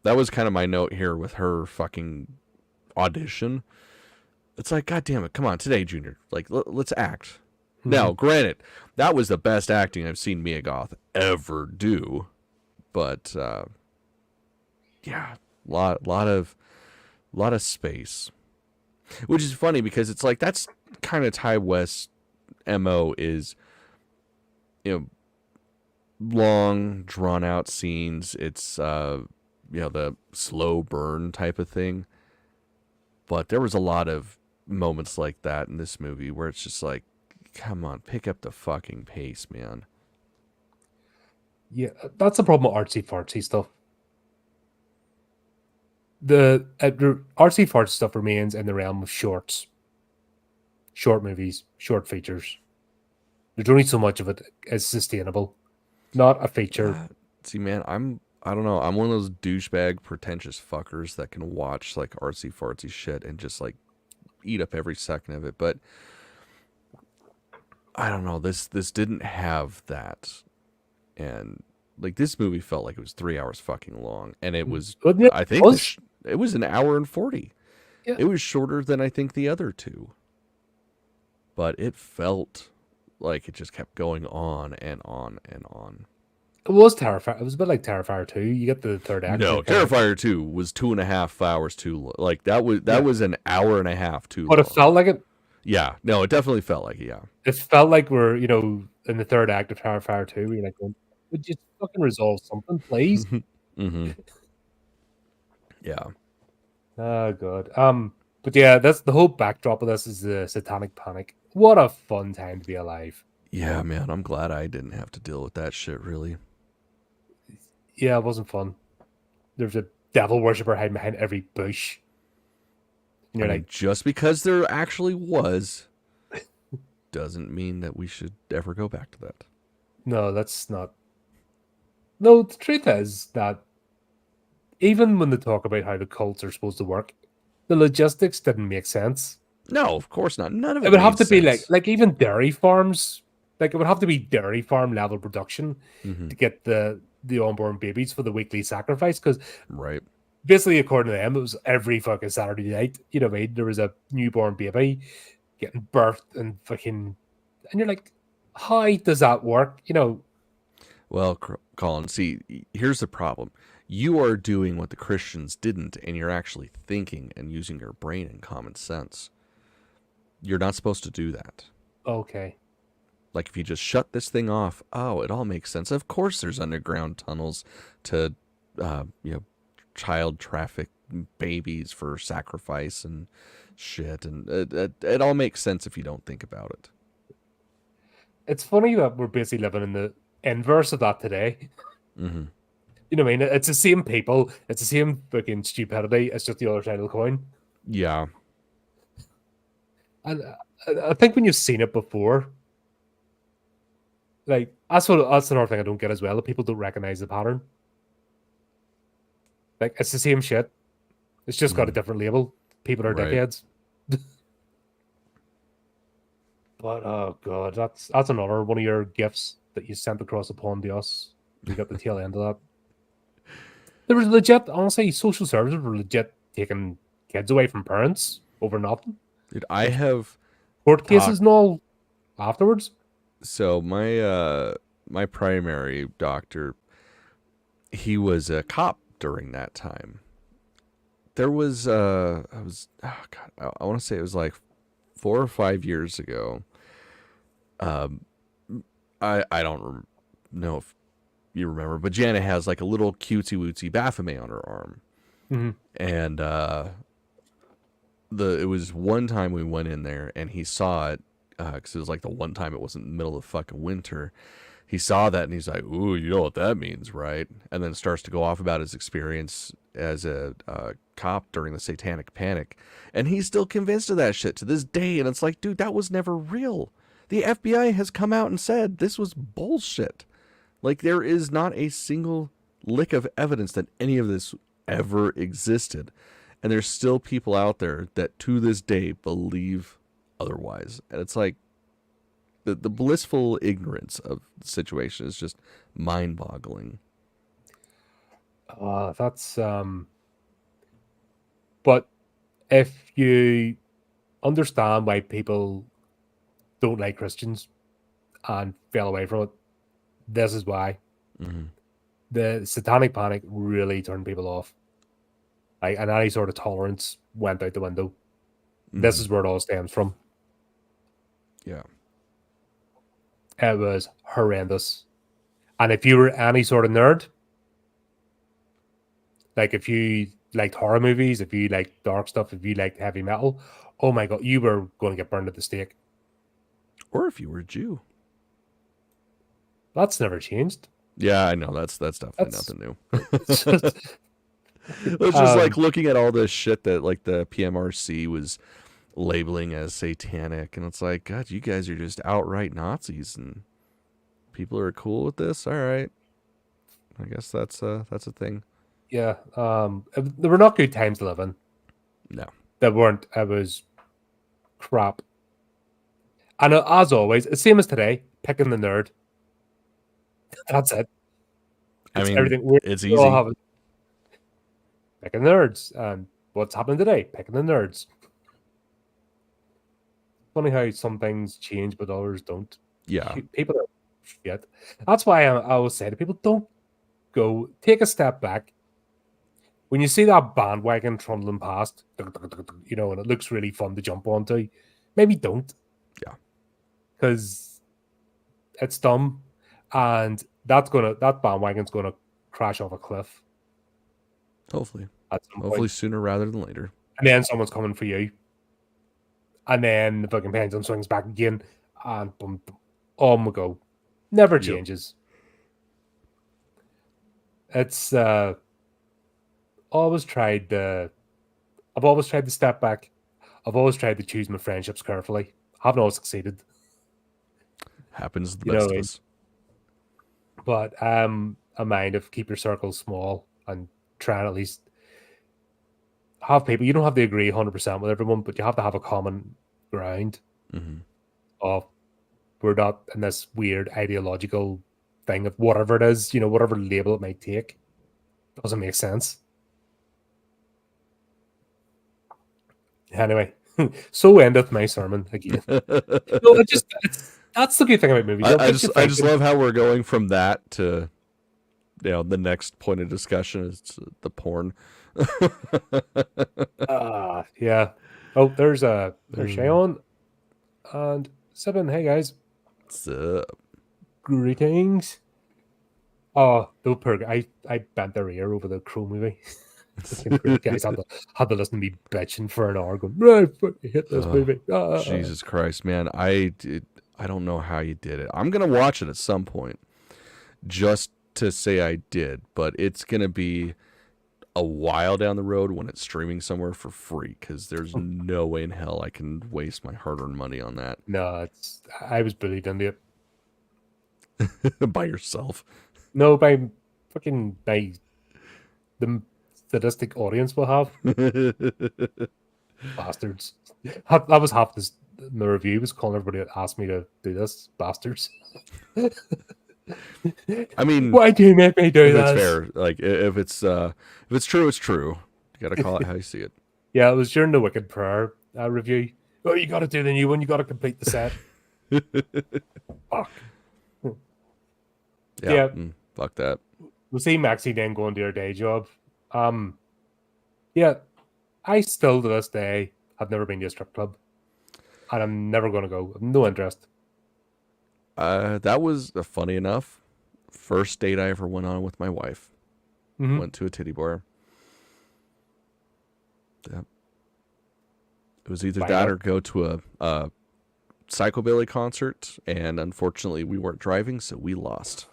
That was kind of my note here with her fucking audition. It's like, God damn it, come on, today, Junior. Like, let's act. Mm-hmm. Now, granted, that was the best acting I've seen Mia Goth ever do. But, yeah, lot of space. Which is funny because it's like, that's kind of Ty West's MO is, long, drawn-out scenes. It's, the slow burn type of thing. But there was a lot of moments like that in this movie where it's just like, come on, pick up the fucking pace, man.
Yeah, that's the problem with artsy-fartsy stuff. The artsy-fartsy stuff remains in the realm of shorts. Short movies, short features. There's only so much of it is sustainable. Not a feature.
See, man, I don't know. I'm one of those douchebag, pretentious fuckers that can watch like artsy-fartsy shit and just like eat up every second of it. But I don't know. This didn't have that. And like this movie felt like it was 3 hours fucking long. And it was, I think it was an hour and 40. Yeah. It was shorter than I think the other two. But it felt like it just kept going on and on and on.
It was Terrifier. It was a bit like Terrifier 2. You get the third act.
No, Terrifier 2 was 2.5 hours too long. Like that was an hour and a half too long.
But it felt like it.
Yeah. No, it definitely felt like it, yeah.
It felt like we're, in the third act of Terrifier 2. We're like, would you fucking resolve something, please?
Mm-hmm. Yeah.
Oh god. But yeah, that's the whole backdrop of this is the satanic panic. What a fun time to be alive.
Yeah, man. I'm glad I didn't have to deal with that shit, really.
Yeah, it wasn't fun. There's a devil worshiper hiding behind every bush. And you're
just because there actually was doesn't mean that we should ever go back to that.
No, that's not. No, the truth is that even when they talk about how the cults are supposed to work, the logistics didn't make sense.
No, of course not. None of it.
It would have to be like even dairy farms. Like it would have to be dairy farm level production to get the unborn babies for the weekly sacrifice. Because basically, according to them, it was every fucking Saturday night. You know what I mean? There was a newborn baby getting birthed and fucking, and you're like, how does that work?
Well, Colin, see, here's the problem. You are doing what the Christians didn't, and you're actually thinking and using your brain and common sense. You're not supposed to do that.
Okay.
Like, if you just shut this thing off, it all makes sense. Of course there's underground tunnels to, child traffic babies for sacrifice and shit. And it all makes sense if you don't think about it.
It's funny that we're basically living in the inverse of that today.
Mm-hmm.
You know what I mean? It's the same people. It's the same fucking stupidity. It's just the other side of the coin.
Yeah.
And I think when you've seen it before, like that's another thing I don't get as well. That people don't recognize the pattern. Like it's the same shit. It's just got a different label. People are dickheads. But oh god, that's another one of your gifts that you sent across the pond to us. We got the tail end of that. There was legit, honestly, social services were legit taking kids away from parents over nothing.
Dude, I have
court cases and all. afterwards?
So my primary doctor, he was a cop during that time. There was I want to say it was like 4 or 5 years ago. I don't know if you remember, but Janet has like a little cutesy wootsy Baphomet on her arm, and it was one time we went in there and he saw it because it was like the one time it wasn't the middle of fucking winter. He saw that and he's like, "Ooh, you know what that means, right?" And then starts to go off about his experience as a cop during the Satanic Panic, and he's still convinced of that shit to this day. And it's like, dude, that was never real. The FBI has come out and said this was bullshit. Like, there is not a single lick of evidence that any of this ever existed. And there's still people out there that to this day believe otherwise. And it's like, the blissful ignorance of the situation is just mind-boggling.
That's but if you understand why people don't like Christians and fell away from it, this is why. The Satanic Panic really turned people off. Like, and any sort of tolerance went out the window. This is where it all stems from.
Yeah.
It was horrendous. And if you were any sort of nerd, like if you liked horror movies, if you liked dark stuff, if you liked heavy metal, oh my God, you were going to get burned at the stake.
Or if you were a Jew.
That's never changed.
Yeah, I know. That's definitely nothing new. It's just like looking at all this shit that like the PMRC was labeling as satanic, and it's like, God, you guys are just outright Nazis, and people are cool with this. All right, I guess that's a thing.
Yeah, there were not good times to live in.
No,
there weren't. It was crap. And as always, the same as today, picking the nerd. That's it.
I mean, it's easy.
Picking nerds, and what's happening today? Picking the nerds. Funny how some things change, but others don't.
Yeah,
people are shit. That's why I always say to people, don't go. Take a step back. When you see that bandwagon trundling past, you know, and it looks really fun to jump onto, maybe don't.
Yeah,
because it's dumb, and that bandwagon's gonna crash off a cliff.
Hopefully sooner rather than later.
And then someone's coming for you. And then the fucking pendulum swings back again, and boom, on we go. Never changes. It's I've always tried to step back. I've always tried to choose my friendships carefully. I haven't always succeeded.
Happens to the best of us.
But a mind of keep your circle small and try and at least have people. You don't have to agree 100% with everyone, but you have to have a common ground of we're not in this weird ideological thing of whatever it is, you know, whatever label it might take. Doesn't make sense. Anyway, so endeth my sermon again. No, that's the good thing about movies.
I just love how we're going from that to, you know, the next point of discussion is the porn.
Yeah. Oh, there's Shayon and Sibyl. Hey guys.
What's up?
Greetings. Oh, the poor guy. I bent their ear over the Crow movie. Guys had to listen to me bitching for an hour going, right, hit this movie.
Jesus Christ, man. I don't know how you did it. I'm gonna watch it at some point just to say I did, but it's gonna be a while down the road when it's streaming somewhere for free, because there's no way in hell I can waste my hard-earned money on that.
No, I was bullied into it.
By yourself? No,
by the sadistic audience will have. Bastards. That was half my review, was calling everybody that asked me to do this bastards.
I mean,
why do you make me do this?
It's fair. Like if it's true, it's true. You gotta call it how you see it.
Yeah, it was during the Wicked Prayer review. Oh, you gotta do the new one. You gotta complete the set. Fuck.
Yeah,
Yeah,
fuck that.
we'll see Maxie then going to her day job. Yeah, I still to this day have never been to a strip club, and I'm never going to go. I've no interest.
That was funny enough. First date I ever went on with my wife. Went to a titty bar. Yeah. It was either that or go to a psychobilly concert, and unfortunately we weren't driving, so we lost.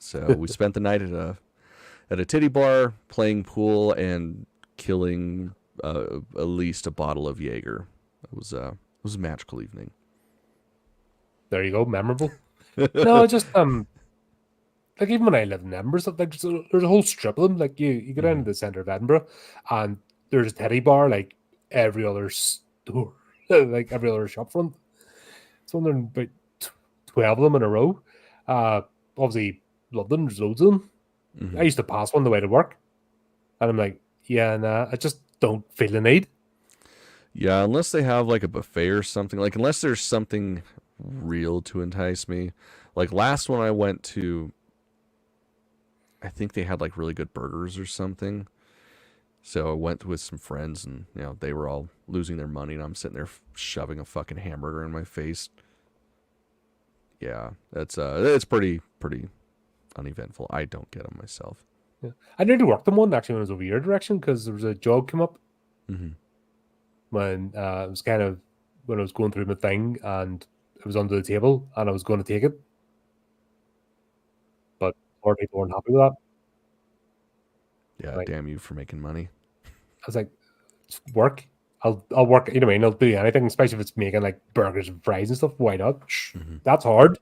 So we spent the night at a titty bar, playing pool and killing at least a bottle of Jaeger. It was a magical evening.
There you go, memorable. No, just like even when I lived in Edinburgh, like there's a whole strip of them. Like you go down to the centre of Edinburgh, and there's a teddy bar like every other store, like every other shop front. It's wondering about 12 of them in a row. Obviously London, there's loads of them. I used to pass one the way to work, and I'm like, yeah, nah, I just don't feel the need.
Yeah, unless they have like a buffet or something. Like unless there's something real to entice me. Like last one I went to, I think they had like really good burgers or something. So I went with some friends, and they were all losing their money, and I'm sitting there shoving a fucking hamburger in my face. Yeah, it's pretty uneventful. I don't get them myself.
Yeah. I nearly worked on one actually when I was over your direction because there was a job come up when it was kind of when I was going through my thing, and it was under the table, and I was going to take it, but more people weren't happy with that.
Yeah,
like,
damn you for making money.
I was like, work. I'll work. You know what I mean? I'll do anything, especially if it's making like burgers and fries and stuff. Why not? That's hard.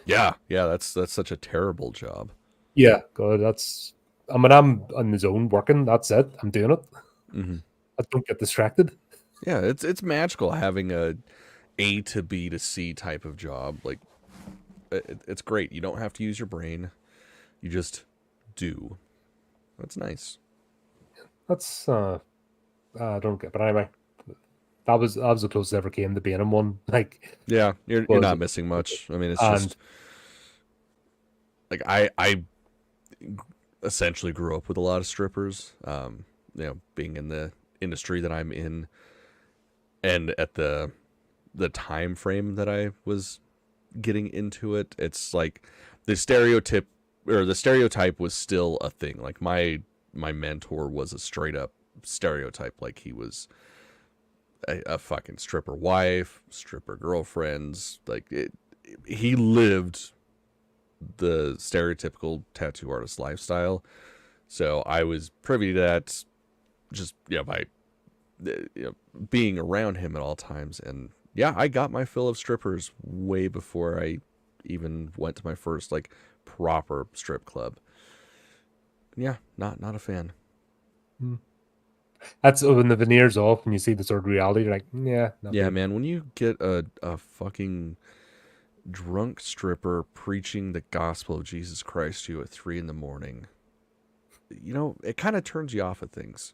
Yeah, that's such a terrible job.
Yeah, God, I mean, I'm on the zone working. That's it. I'm doing it. I don't get distracted.
Yeah, it's magical having A to B to C type of job. Like, it's great. You don't have to use your brain. You just do. That's nice.
That's I don't get, but anyway, that was the closest I ever came to being in one. Like,
yeah, you're not missing much. I mean, it's just like I essentially grew up with a lot of strippers. Being in the industry that I'm in, and at the time frame that I was getting into it, it's like the stereotype was still a thing. Like my mentor was a straight up stereotype. Like he was a fucking stripper wife, stripper girlfriends. Like he lived the stereotypical tattoo artist lifestyle. So I was privy to that just by being around him at all times. And yeah, I got my fill of strippers way before I even went to my first like proper strip club. Yeah, not a fan.
That's when the veneer's off and you see the sort of reality. You're like, yeah,
yeah, man. When you get a fucking drunk stripper preaching the gospel of Jesus Christ to you at 3 a.m, it kind of turns you off of things.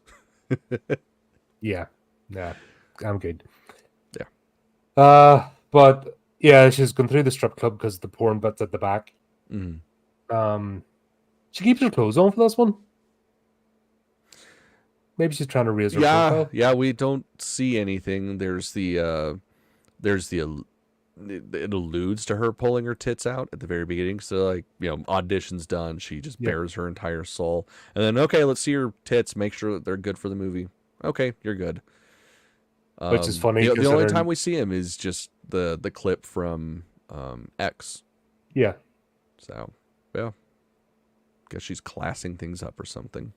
Yeah, I'm good. Yeah. But yeah, she's gone through the strip club because the porn bit's at the back. She keeps her clothes on for this one. Maybe she's trying to raise her profile.
Yeah, we don't see anything. It alludes to her pulling her tits out at the very beginning. So like, audition's done. She just bears her entire soul. And then, okay, let's see her tits. Make sure that they're good for the movie. Okay, you're good.
Which is funny.
The only time we see him is just the clip from X.
Yeah.
So, yeah. Guess she's classing things up or something.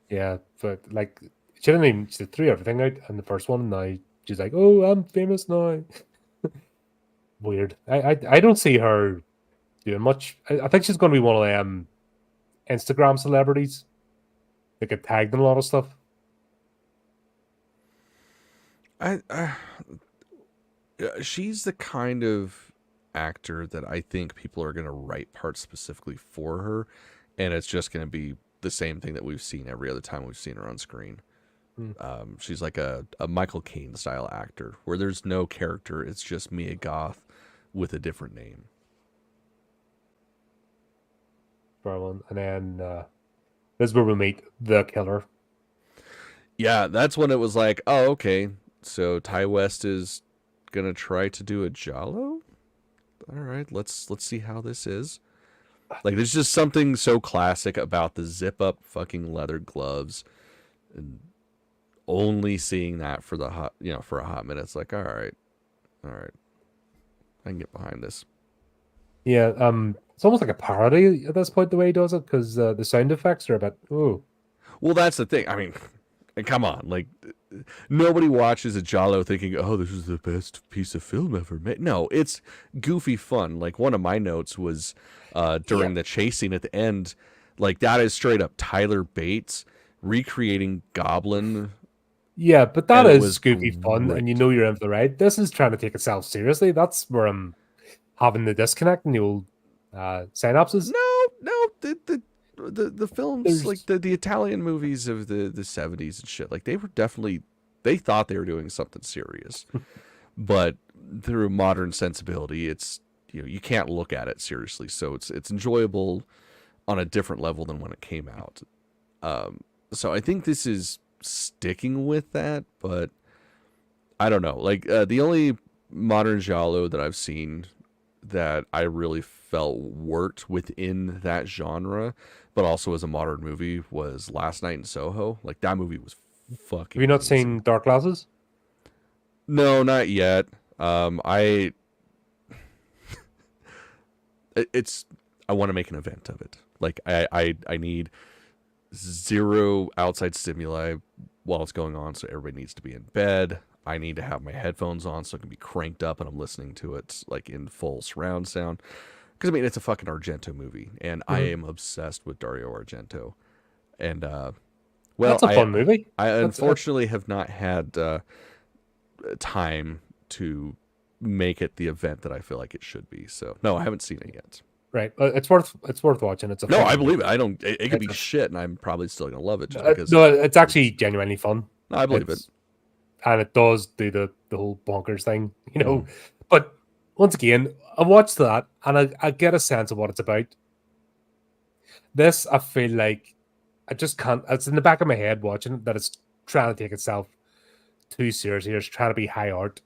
Yeah, but like she threw everything out in the first one, and now she's like, "Oh, I'm famous now." Weird. I don't see her doing much. I think she's going to be one of them Instagram celebrities that get tagged in a lot of stuff.
She's the kind of actor that I think people are going to write parts specifically for her, and it's just going to be the same thing that we've seen every other time we've seen her on screen. She's like a Michael Caine style actor where there's no character. It's just Mia Goth with a different name.
And then this is where we meet the killer.
Yeah, that's when it was like, oh, okay, so Ty West is gonna try to do a Giallo. All right, let's see how this is. Like, there's just something so classic about the zip up fucking leather gloves, and only seeing that for for a hot minute. It's like, all right, I can get behind this.
Yeah, it's almost like a parody at this point the way he does it, because the sound effects are a bit ooh.
Well, that's the thing. I mean, come on, like, nobody watches a Giallo thinking, oh, this is the best piece of film ever made. No, it's goofy fun. Like, one of my notes was during the chase scene at the end, like, that is straight up Tyler Bates recreating Goblin.
Yeah, but that is goofy fun, and you know you're in for the ride. This is trying to take itself seriously. That's where I'm having the disconnect in the old synopses.
No, the films, like the Italian movies of the 70s and shit, like, they thought they were doing something serious. But through modern sensibility, it's, you can't look at it seriously. So it's enjoyable on a different level than when it came out. So I think this is sticking with that, but I don't know. Like, the only modern Giallo that I've seen that I really felt worked within that genre, but also as a modern movie, was Last Night in Soho. Like, that movie was fucking
Have you not
amazing.
seen Dark Glasses?
No, not yet. I want to make an event of it. Like, I need zero outside stimuli while it's going on, so everybody needs to be in bed. I need to have my headphones on so it can be cranked up and I'm listening to it like in full surround sound. Because, I mean, it's a fucking Argento movie, and I am obsessed with Dario Argento. And, well,
that's a fun movie.
I unfortunately have not had time to make it the event that I feel like it should be. So, no, I haven't seen it yet.
Right, it's worth watching. It's
I believe it. I don't. It could be shit, and I'm probably still gonna love it just because.
No, it's actually genuinely fun.
No, I believe it,
and it does do the whole bonkers thing, But once again, I watched that, and I get a sense of what it's about. This, I feel like, I just can't. It's in the back of my head watching it that it's trying to take itself too seriously. It's trying to be high art,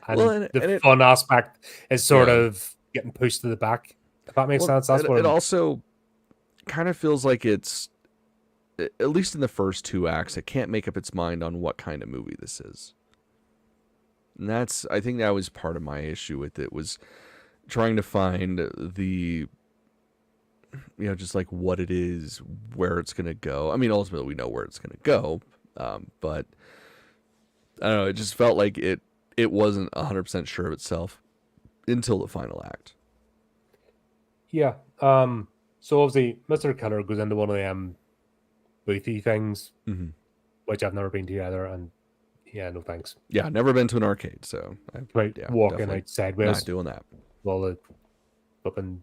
and the fun aspect is sort of getting pushed to the back. If that makes sense, that's what
it also kind of feels like it's, at least in the first two acts, it can't make up its mind on what kind of movie this is. And I think that was part of my issue with it, was trying to find the, just like what it is, where it's going to go. I mean, ultimately we know where it's going to go. But I don't know, it just felt like it wasn't 100% sure of itself until the final act.
Yeah. So obviously, Mr. Killer goes into one of them boothy things, which I've never been to either, and yeah, no thanks.
Yeah, never been to an arcade, so
walking out sideways,
not doing that.
All the fucking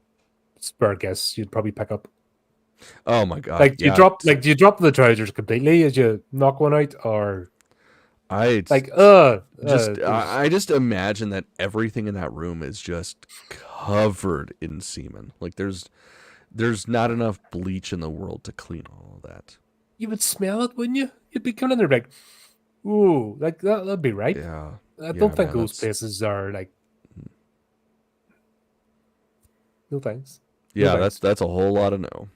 spare guests you'd probably pick up.
Oh my god!
Like, do you drop the trousers completely as you knock one out, or I
just imagine that everything in that room is just covered in semen. Like, there's not enough bleach in the world to clean all of that.
You would smell it, wouldn't you? You'd be coming in there like, ooh, like that'd be right.
Yeah.
I don't think those places are like. No thanks.
Yeah, that's a whole lot of no.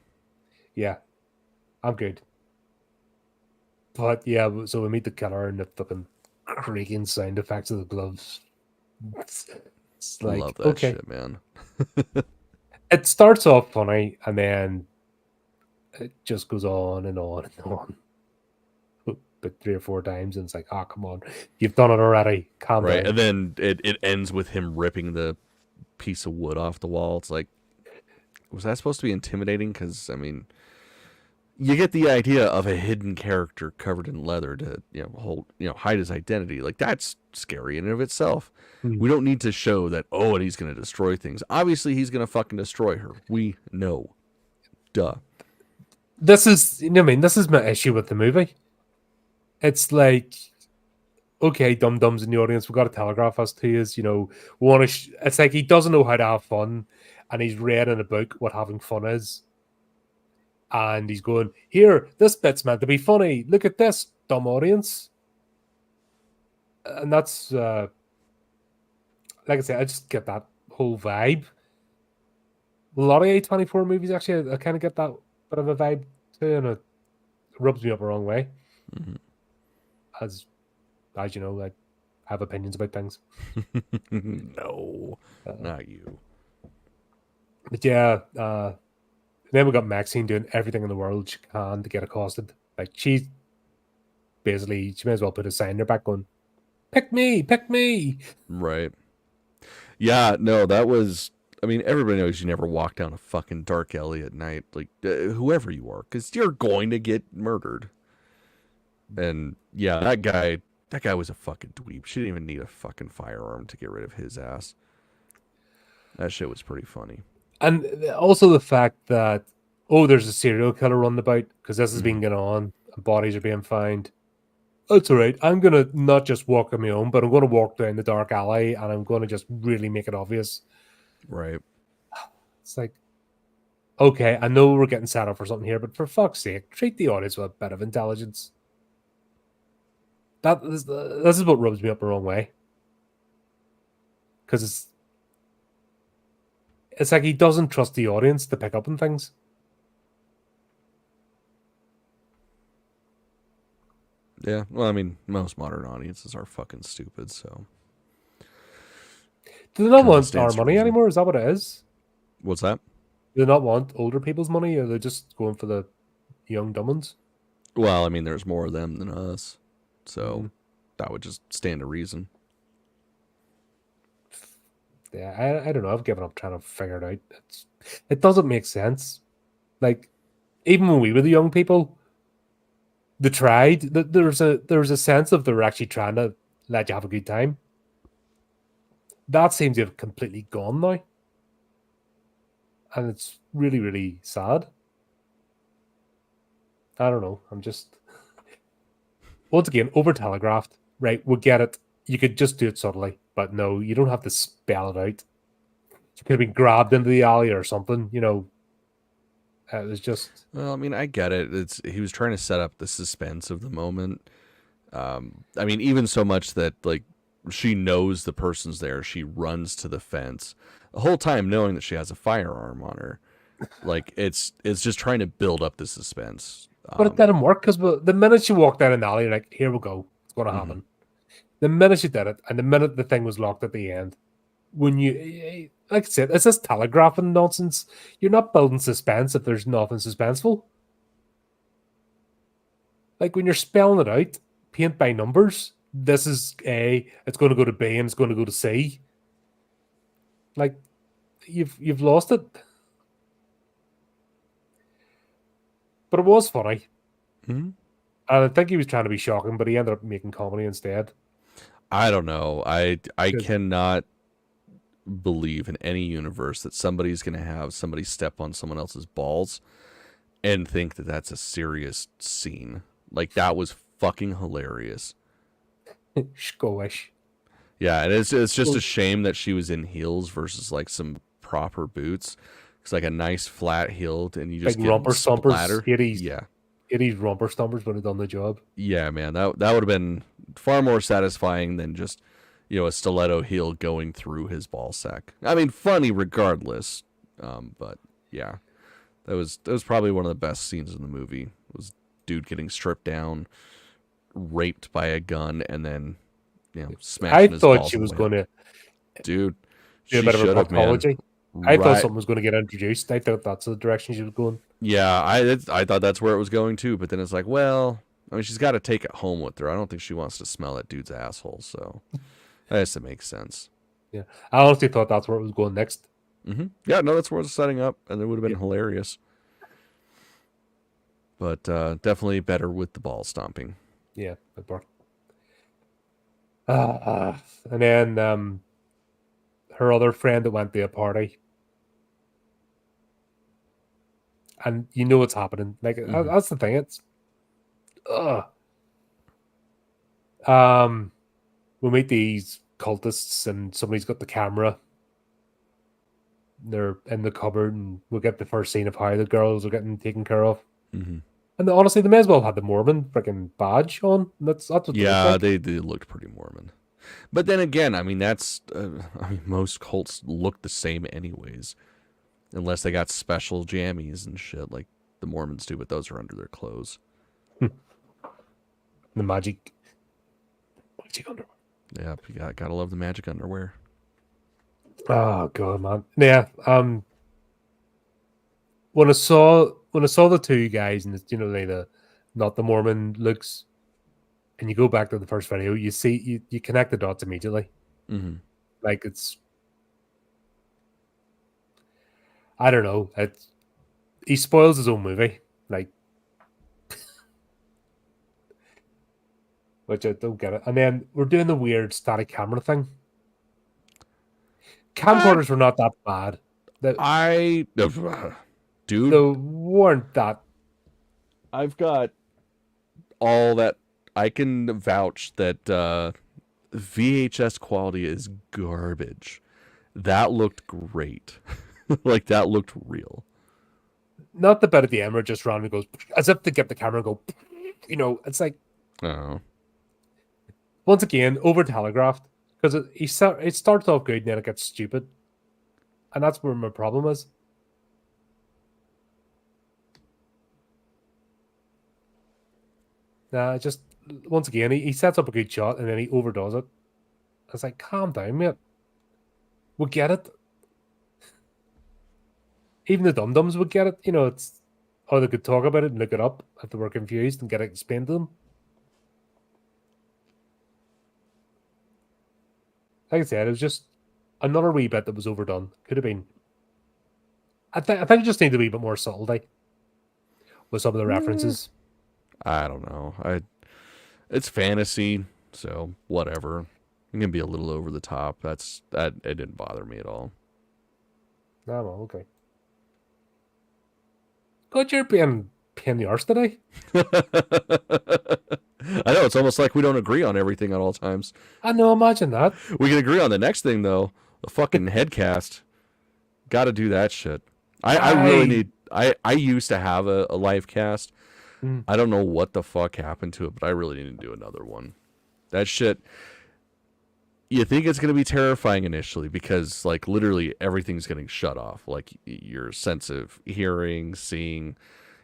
Yeah, I'm good. But yeah, so we meet the killer and the fucking creaking sound effects of the gloves. It's like,
love that shit, man.
It starts off funny and then it just goes on and on and on. But 3 or 4 times, and it's like, oh, come on, you've done it already. Calm down.
And then it ends with him ripping the piece of wood off the wall. It's like, was that supposed to be intimidating? Because, I mean, you get the idea of a hidden character covered in leather to hide his identity. Like, that's scary in and of itself. We don't need to show that, and he's going to destroy things. Obviously, he's going to fucking destroy her. We know. Duh.
This is my issue with the movie. It's like, okay, dum-dums in the audience, we've got to telegraph us to you. You know, we want to it's like he doesn't know how to have fun, and he's read in a book what having fun is. And he's going, here, this bit's meant to be funny. Look at this, dumb audience. And that's, like I said, I just get that whole vibe. A lot of A24 movies, actually, I kind of get that bit of a vibe too, and it rubs me up the wrong way.
Mm-hmm.
As you know, I have opinions about things.
No, not you.
But yeah, then we got MaXXXine doing everything in the world she can to get accosted. Like, she may as well put a sign there back going, pick me, pick me.
Right. Yeah, no, that was, I mean, everybody knows you never walk down a fucking dark alley at night, like, whoever you are, because you're going to get murdered. And yeah, that guy was a fucking dweeb. She didn't even need a fucking firearm to get rid of his ass. That shit was pretty funny.
And also the fact that, there's a serial killer running about, because this has been going on, and bodies are being found. That's all right. I'm going to not just walk on my own, but I'm going to walk down the dark alley, and I'm going to just really make it obvious.
Right.
It's like, okay, I know we're getting set up for something here, but for fuck's sake, treat the audience with a bit of intelligence. This is what rubs me up the wrong way. Because it's like he doesn't trust the audience to pick up on things.
Yeah, well, I mean, most modern audiences are fucking stupid, so.
Do they not want our money anymore? Is that what it is?
What's that?
Do they not want older people's money, or are they just going for the young dumb ones?
Well, I mean, there's more of them than us, so that would just stand to reason.
Yeah, I don't know. I've given up trying to figure it out. It doesn't make sense. Like, even when we were the young people, they tried. There's a sense of they're actually trying to let you have a good time. That seems to have completely gone now. And it's really, really sad. I don't know. I'm just, once again, over-telegraphed. Right, we'll get it. You could just do it subtly. But no, you don't have to spell it out. You could have been grabbed into the alley or something, you know. It was just...
Well, I mean, I get it. He was trying to set up the suspense of the moment. I mean, even so much that, like, she knows the person's there. She runs to the fence the whole time knowing that she has a firearm on her. Like, it's just trying to build up the suspense.
But it didn't work, because the minute she walked down an alley, you're like, here we go. It's going to happen. The minute she did it, and the minute the thing was locked at the end, when you, like I said, it's this telegraphing nonsense. You're not building suspense if there's nothing suspenseful. Like, when you're spelling it out, paint by numbers, this is A, it's going to go to B, and it's going to go to C. Like, you've lost it. But it was funny. And I think he was trying to be shocking, but he ended up making comedy instead.
I don't know. I cannot believe in any universe that somebody's going to have somebody step on someone else's balls and think that that's a serious scene. Like, that was fucking hilarious.
Skoish.
Yeah, and it's just a shame that she was in heels versus like some proper boots. It's like a nice flat heeled, and you just
like
get
romper
splatter.
stompers.
Yeah,
80s romper stompers would have done the job.
Yeah, man, that would have been far more satisfying than just, you know, a stiletto heel going through his ball sack. I mean, funny regardless. But yeah, that was probably one of the best scenes in the movie. Was dude getting stripped down, raped by a gun, and then, you know, smashing his balls.
I thought she was going to,
dude,
do a bit of a apology. I thought something was going to get introduced. I thought that's the direction she was going.
Yeah, I thought that's where it was going too. But then it's like, well, I mean, she's got to take it home with her. I don't think she wants to smell that dude's asshole. So I guess it makes sense.
Yeah, I honestly thought that's where it was going next.
Yeah, no, that's where it's setting up, and it would have been hilarious. But definitely better with the ball stomping.
Yeah, it worked. And then her other friend that went to a party. And you know what's happening. Like, that's the thing. It's... we meet these cultists, and somebody's got the camera. They're in the cupboard, and we'll get the first scene of how the girls are getting taken care of.
Mm-hmm.
And honestly, they may as well have had the Mormon freaking badge on. That's what
yeah, they looked pretty Mormon. But then again, I mean, that's I mean, most cults look the same anyways, unless they got special jammies and shit like the Mormons do, but those are under their clothes.
The magic underwear.
Yeah, you gotta love the magic underwear.
Oh god, man. Yeah. When I saw the two guys and you know the not the Mormon looks, and you go back to the first video, you see you connect the dots immediately.
Mm-hmm.
Like I don't know. He spoils his own movie, like, which I don't get it. And then we're doing the weird static camera thing. Camcorders were not that bad.
Dude,
they weren't that.
I've got all that. I can vouch that VHS quality is garbage. That looked great. Like, that looked real.
Not the bit at the end where it just randomly goes, as if to get the camera and go, you know, it's like,
oh.
Once again, over telegraphed, because it starts off good and then it gets stupid. And that's where my problem is. Nah, just, once again, he sets up a good shot and then he overdoes it. It's like, calm down, mate. We'll get it. Even the dum-dums would get it. You know, it's how they could talk about it and look it up if they were confused and get it explained to them. Like I said, it was just another wee bit that was overdone. Could have been. I think it just needed a wee bit more subtlety with some of the references.
I don't know. It's fantasy, so whatever. It can be a little over the top. It didn't bother me at all.
Oh, well, okay. God, you're being the arse today.
I know, it's almost like we don't agree on everything at all times.
I know, imagine that.
We can agree on the next thing, though. The fucking headcast. Got to do that shit. I really need... I used to have a live cast. I don't know what the fuck happened to it, but I really need to do another one. That shit... You think it's going to be terrifying initially because, like, literally everything's getting shut off. Like, your sense of hearing, seeing,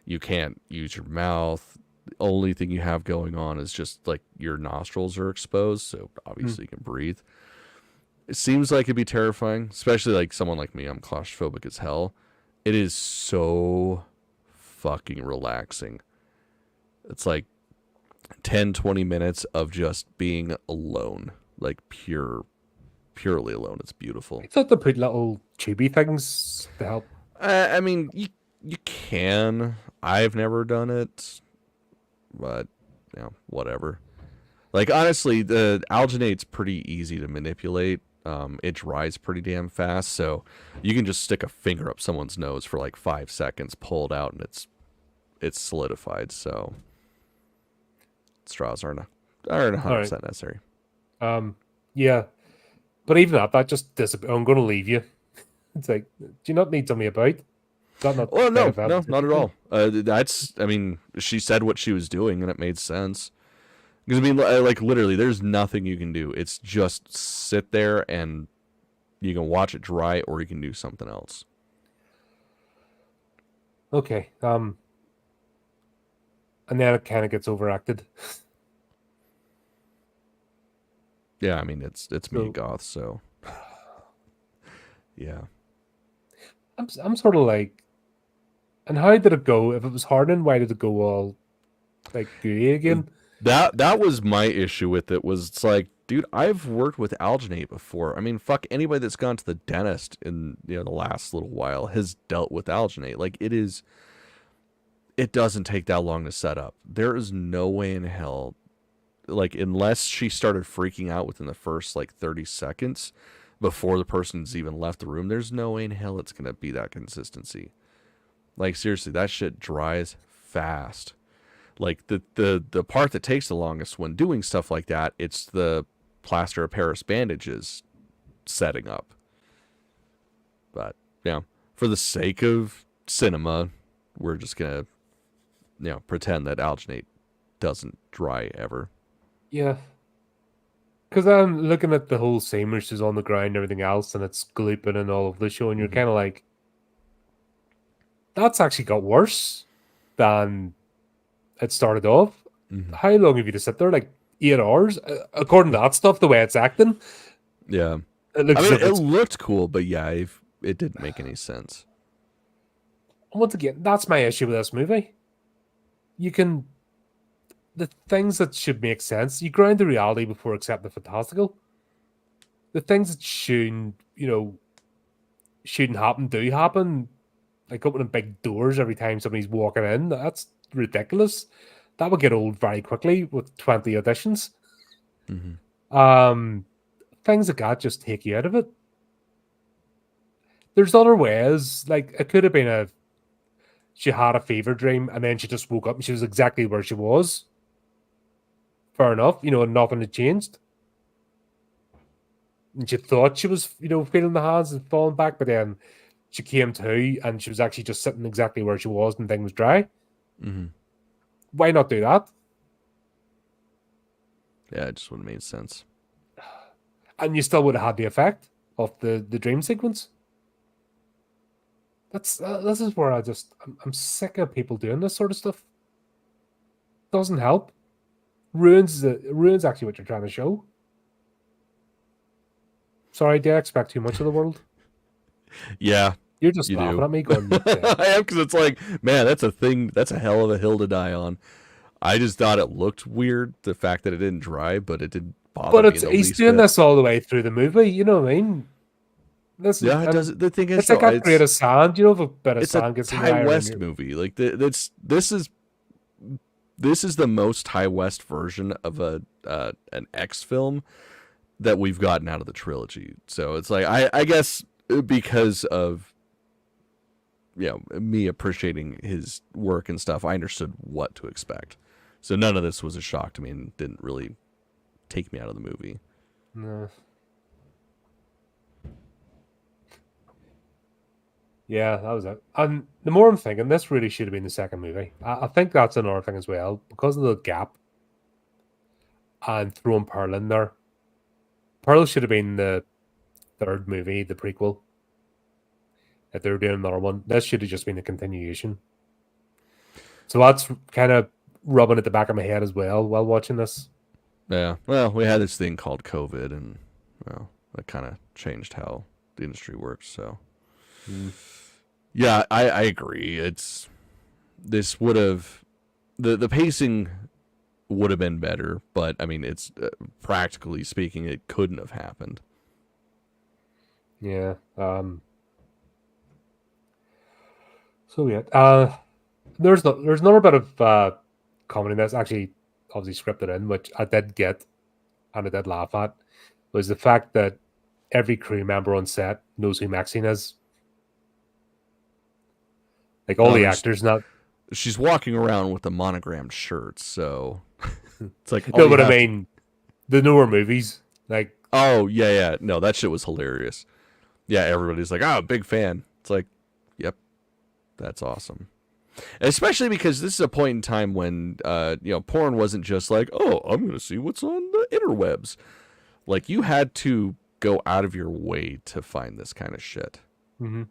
you can't use your mouth. The only thing you have going on is just, like, your nostrils are exposed, so obviously you can breathe. It seems like it'd be terrifying, especially, like, someone like me. I'm claustrophobic as hell. It is so fucking relaxing. It's like 10, 20 minutes of just being alone. Like purely alone. It's beautiful.
I thought they put little tubey things to help.
I mean, you can. I've never done it, but you know, whatever. Like, honestly, the alginate's pretty easy to manipulate. It dries pretty damn fast, so you can just stick a finger up someone's nose for like 5 seconds, pull it out, and it's solidified. So straws aren't 100% necessary.
Yeah, but even that just disappears. I'm going to leave you. It's like, do you not need something about? Not
well, no, not at all. I mean, she said what she was doing, and it made sense. Because, I mean, like, literally, there's nothing you can do. It's just sit there, and you can watch it dry, or you can do something else.
Okay, and then it kind of gets overacted.
Yeah, I mean, it's me, goth, so yeah.
I'm sort of like, and how did it go? If it was hardening, why did it go all like gooey again?
That was my issue with it. Was it's like, dude, I've worked with alginate before. I mean, fuck, anybody that's gone to the dentist in the last little while has dealt with alginate. Like, it doesn't take that long to set up. There is no way in hell. Like, unless she started freaking out within the first, like, 30 seconds before the person's even left the room, there's no way in hell it's going to be that consistency. Like, seriously, that shit dries fast. Like, the part that takes the longest when doing stuff like that, it's the plaster of Paris bandages setting up. But, for the sake of cinema, we're just going to, pretend that alginate doesn't dry ever.
Yeah. Because I'm looking at the whole scene where she's on the ground and everything else, and it's glooping and all of the show, and you're kind of like, that's actually got worse than it started off. How long have you to sit there? Like 8 hours? According to that stuff, the way it's acting.
Yeah.
It looks
it looked cool, but it didn't make any sense.
Once again, that's my issue with this movie. The things that should make sense, you ground the reality before accepting the fantastical. The things that shouldn't happen do happen. Like opening big doors every time somebody's walking in. That's ridiculous. That would get old very quickly with 20 auditions. Things like that just take you out of it. There's other ways. Like, it could have been she had a fever dream and then she just woke up and she was exactly where she was. Fair enough, and nothing had changed. And she thought she was, feeling the hands and falling back, but then she came to and she was actually just sitting exactly where she was and thing was dry. Why not do that?
Yeah, it just wouldn't have made sense.
And you still would have had the effect of the dream sequence. This is where I'm sick of people doing this sort of stuff. Doesn't help. Ruins actually what you're trying to show. Sorry, did I expect too much of the world?
Yeah.
You're just laughing at me going,
I am, because it's like, man, that's a hell of a hill to die on. I just thought it looked weird, the fact that it didn't dry, but it didn't bother me. But
he's doing this all the way through the movie, you know what I mean?
It does. The thing is,
it's like a grade of sand, if a bit of sand
gets
in
the Ty West movie. Like this is the most Ty West version of an X film that we've gotten out of the trilogy. So it's like I guess because of me appreciating his work and stuff, I understood what to expect. So none of this was a shock to me and didn't really take me out of the movie.
No. Yeah, that was it. And the more I'm thinking, this really should have been the second movie. I think that's another thing as well, because of the gap and throwing Pearl in there. Pearl should have been the third movie, the prequel. If they were doing another one, this should have just been a continuation. So that's kind of rubbing at the back of my head as well while watching this.
Yeah, well, we had this thing called COVID, and that kind of changed how the industry works. So, yeah, I agree. This would have the pacing would have been better, but I mean, it's practically speaking, it couldn't have happened.
Yeah. So yeah, there's another bit of comedy that's actually obviously scripted in, which I did get and I did laugh at, was the fact that every crew member on set knows who MaXXXine is. Like all the actors now.
She's walking around with a monogrammed shirt, so it's like
no, but I mean the newer movies, like
yeah, no, that shit was hilarious. Yeah, everybody's like, "Oh, big fan." It's like, yep, that's awesome. Especially because this is a point in time when porn wasn't just like, "Oh, I'm going to see what's on the interwebs." Like, you had to go out of your way to find this kind of shit.
Mm-hmm.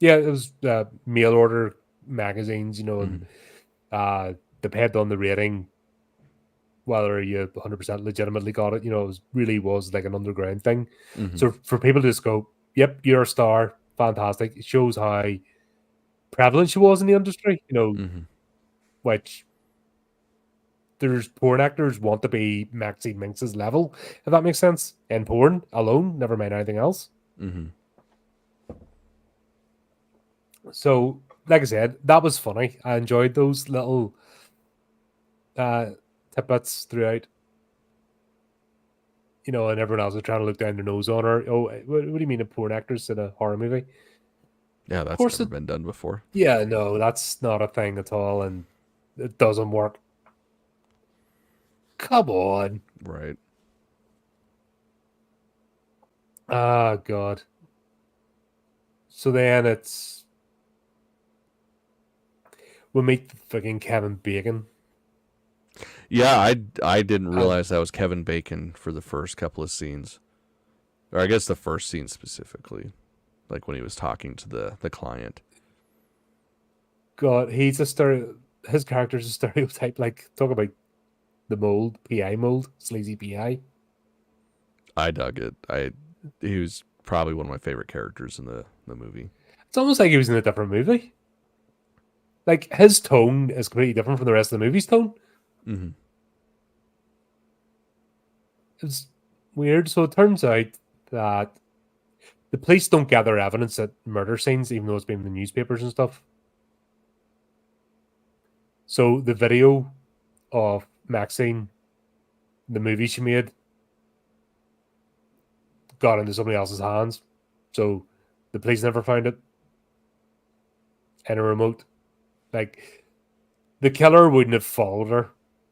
Yeah, it was mail order magazines, and depended on the rating, whether you 100% legitimately got it. It really was like an underground thing.
Mm-hmm.
So for people to just go, "Yep, you're a star, fantastic," it shows how prevalent she was in the industry, which there's porn actors want to be MaXXXine Minx's level, if that makes sense, in porn alone, never mind anything else.
Mm-hmm.
So, like I said, that was funny. I enjoyed those little tidbits throughout. And everyone else was trying to look down their nose on her. Oh, what do you mean a porn actress in a horror movie?
Yeah, that's never been done before.
Yeah, no, that's not a thing at all, and it doesn't work. Come on.
Right.
Ah, God. So then we meet fucking Kevin Bacon.
Yeah, I didn't
And
realize that was Kevin Bacon for the first couple of scenes, or I guess the first scene specifically, like when he was talking to the client.
God, he's a his character's a stereotype. Like, talk about the mold, PI mold, sleazy PI.
I dug it. He was probably one of my favorite characters in the movie.
It's almost like he was in a different movie. Like, his tone is completely different from the rest of the movie's tone.
Mm-hmm.
It's weird. So it turns out that the police don't gather evidence at murder scenes, even though it's been in the newspapers and stuff. So the video of MaXXXine, the movie she made, got into somebody else's hands. So the police never found it in a remote. Like, the killer wouldn't have followed her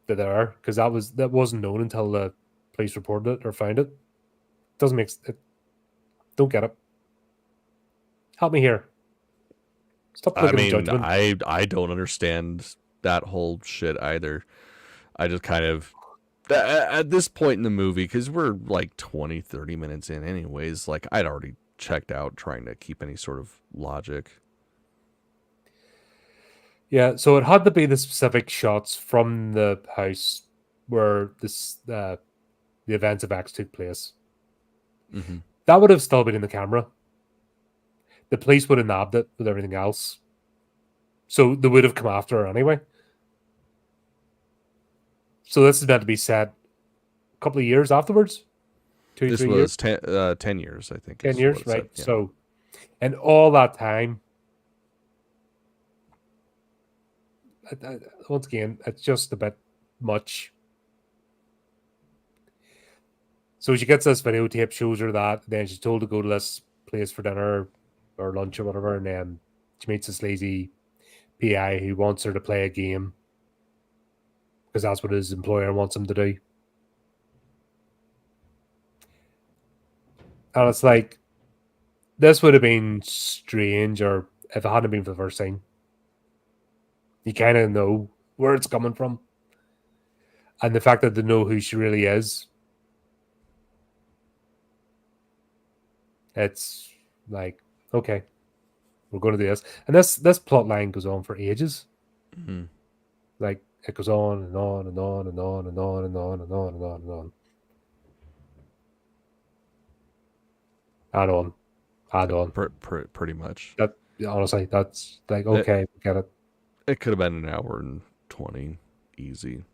to there because that wasn't known until the police reported it or found it. Doesn't make it. Don't get it. Help me here. Stop
I
looking in
mean,
judgment.
I don't understand that whole shit either. I just kind of at this point in the movie, because we're like 20, 30 minutes in anyways, like I'd already checked out trying to keep any sort of logic.
Yeah, so it had to be the specific shots from the house where the events of X took place.
Mm-hmm.
That would have still been in the camera. The police would have nabbed it with everything else. So they would have come after her anyway. So this is meant to be set a couple of years afterwards.
This
3
was
years.
10 years, I think.
10 years, right?
Yeah.
So, and all that time, once again, it's just a bit much. So she gets this videotape, shows her that, then she's told to go to this place for dinner or lunch or whatever, and then she meets this lazy PI who wants her to play a game because that's what his employer wants him to do. And it's like, this would have been strange, or if it hadn't been for the first scene. You kind of know where it's coming from. And the fact that they know who she really is, it's like, okay, we're going to do this. And this plot line goes on for ages.
Mm-hmm.
Like, it goes on and on and on and on and on and on and on and on and on. And on. And on.
Pretty much.
That, honestly, that's like, okay, we get it.
It could have been an hour and 20, easy.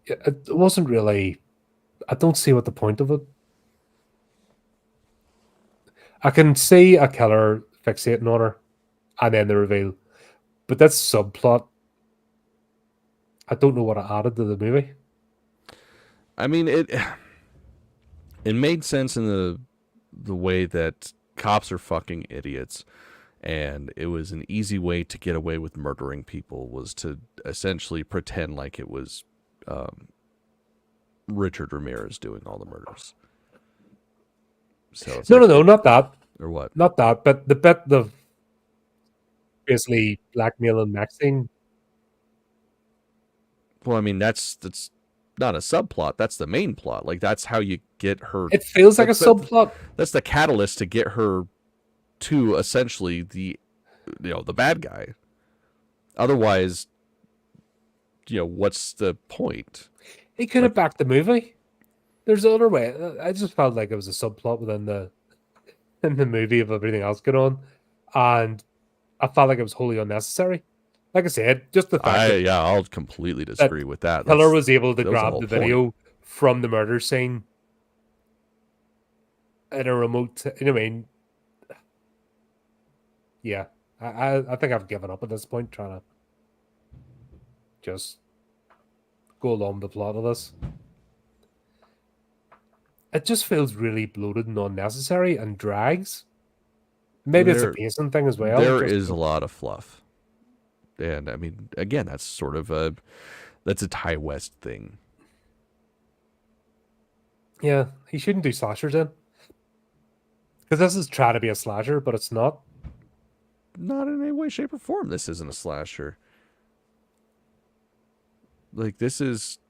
It wasn't really. I don't see what the point of it. I can see a killer fixating on her, and then the reveal, but that's subplot. I don't know what it added to the movie.
I mean, it made sense in the way that cops are fucking idiots, and it was an easy way to get away with murdering people was to essentially pretend like it was Richard Ramirez doing all the murders. So
No, not that.
Or what?
Not that, but the bit of basically blackmailing MaXXXine.
Well, I mean, that's not a subplot. That's the main plot. Like, that's how you get her.
It feels like a subplot.
That's the catalyst to get her to essentially the bad guy. Otherwise, what's the point?
He could have backed the movie. There's other way. I just felt like it was a subplot within the movie of everything else going on, and I felt like it was wholly unnecessary. Like I said, just the fact
I'll completely disagree with that.
Killer was able to grab the
point.
video from the murder scene in a remote. You know what I mean? Yeah, I think I've given up at this point, trying to just go along the plot of this. It just feels really bloated and unnecessary and drags. Maybe it's a pacing thing as well.
There is a lot of fluff. And I mean, again, that's sort of a Ty West thing.
Yeah, he shouldn't do slashers in. Because this is trying to be a slasher, but it's not.
Not in any way, shape, or form. This isn't a slasher. Like this is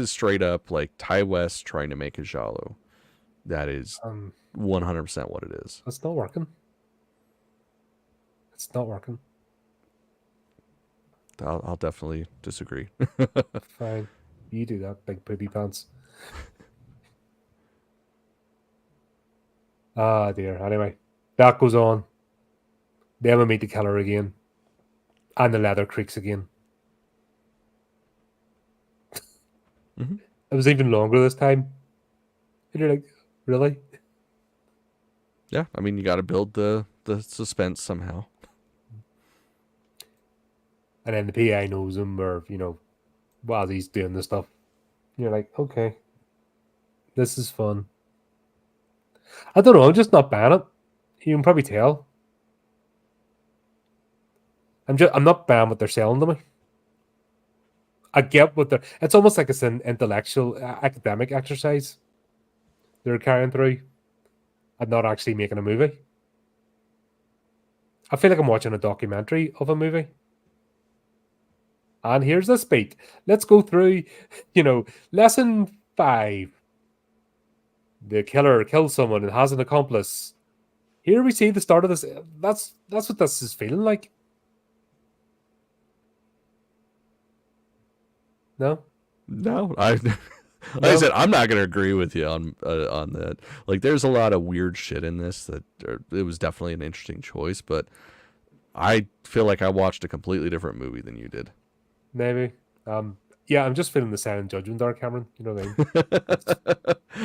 straight up like Ty West trying to make a giallo. That is 100% what it is.
It's not working. It's not working.
I'll definitely disagree.
Fine. You do that, big poopy pants. Ah, dear. Anyway, that goes on. Then we meet the killer again. And the leather creaks again.
Mm-hmm.
It was even longer this time. And you're like, really?
Yeah, I mean, you got to build the suspense somehow.
And then the PI knows him, or, while he's doing this stuff. You're like, okay. This is fun. I don't know, I'm just not buying it. You can probably tell. I'm not buying what they're selling to me. I get what they're... It's almost like it's an intellectual, academic exercise they're carrying through and not actually making a movie. I feel like I'm watching a documentary of a movie. And here's this beat. Let's go through, lesson 5. The killer kills someone and has an accomplice. Here we see the start of this. That's what this is feeling like. No?
No, I said, I'm not going to agree with you on that. Like, there's a lot of weird shit in this that it was definitely an interesting choice, but I feel like I watched a completely different movie than you did.
Maybe. Yeah, I'm just feeling the silent judgment there, Cameron. You know what I mean?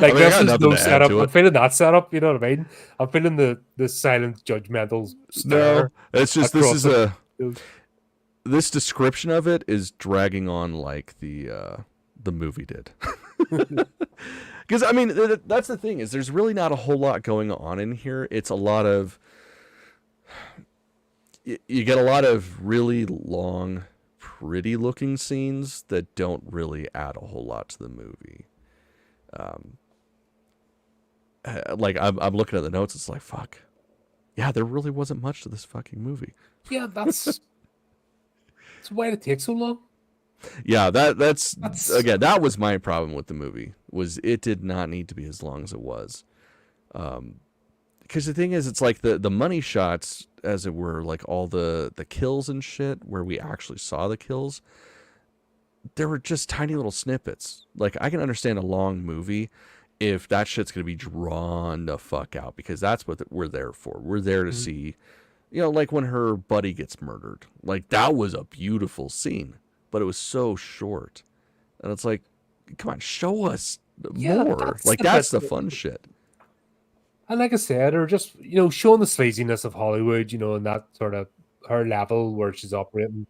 Like,
this is no setup. I'm feeling that setup. You know what I mean? I'm feeling the silent judgmental stare.
No, it's just this description of it is dragging on like the movie did. Because I mean, that's the thing, is there's really not a whole lot going on in here. It's a lot of you get a lot of really long, pretty looking scenes that don't really add a whole lot to the movie. Like I'm looking at the notes, it's like, fuck. Yeah, there really wasn't much to this fucking movie.
Yeah, that's why it takes so long.
Yeah, that's again, that was my problem with the movie, was it did not need to be as long as it was. Because the thing is, it's like the money shots, as it were, like all the kills and shit, where we actually saw the kills, there were just tiny little snippets. Like, I can understand a long movie if that shit's going to be drawn the fuck out, because that's what we're there for. We're there to see, like when her buddy gets murdered. Like, that was a beautiful scene, but it was so short. And it's like, come on, show us more. That's the fun shit.
And like I said, or just, showing the sleaziness of Hollywood, and that sort of her level where she's operating,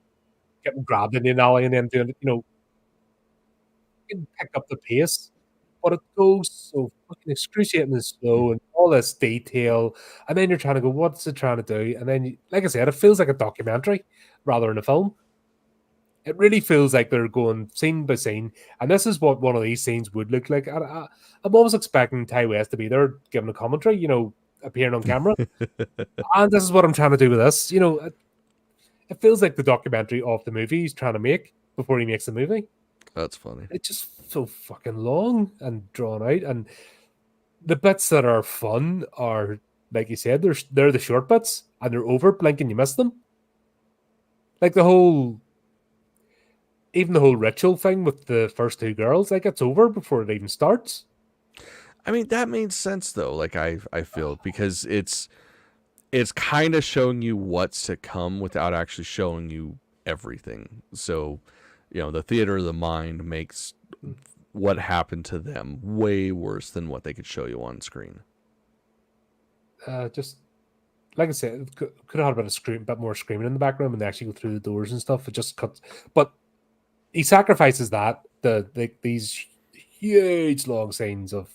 getting grabbed in the alley and then doing it, you can pick up the pace. But it goes so fucking excruciatingly slow and all this detail. And then you're trying to go, what's it trying to do? And then, like I said, it feels like a documentary rather than a film. It really feels like they're going scene by scene. And this is what one of these scenes would look like. I'm almost expecting Ty West to be there giving a commentary, appearing on camera. And this is what I'm trying to do with this. It feels like the documentary of the movie he's trying to make before he makes the movie.
That's funny.
It's just so fucking long and drawn out, and the bits that are fun are, like you said, they're the short bits, and they're over. Blink and you miss them. Like the whole ritual thing with the first 2 girls, like, it's over before it even starts.
I mean, that made sense though. Like, I feel, because it's kind of showing you what's to come without actually showing you everything. So, the theater of the mind makes what happened to them way worse than what they could show you on screen.
Just like I said, it could have had a bit more screaming in the background when they actually go through the doors and stuff. It just cuts, but he sacrifices that these huge long scenes of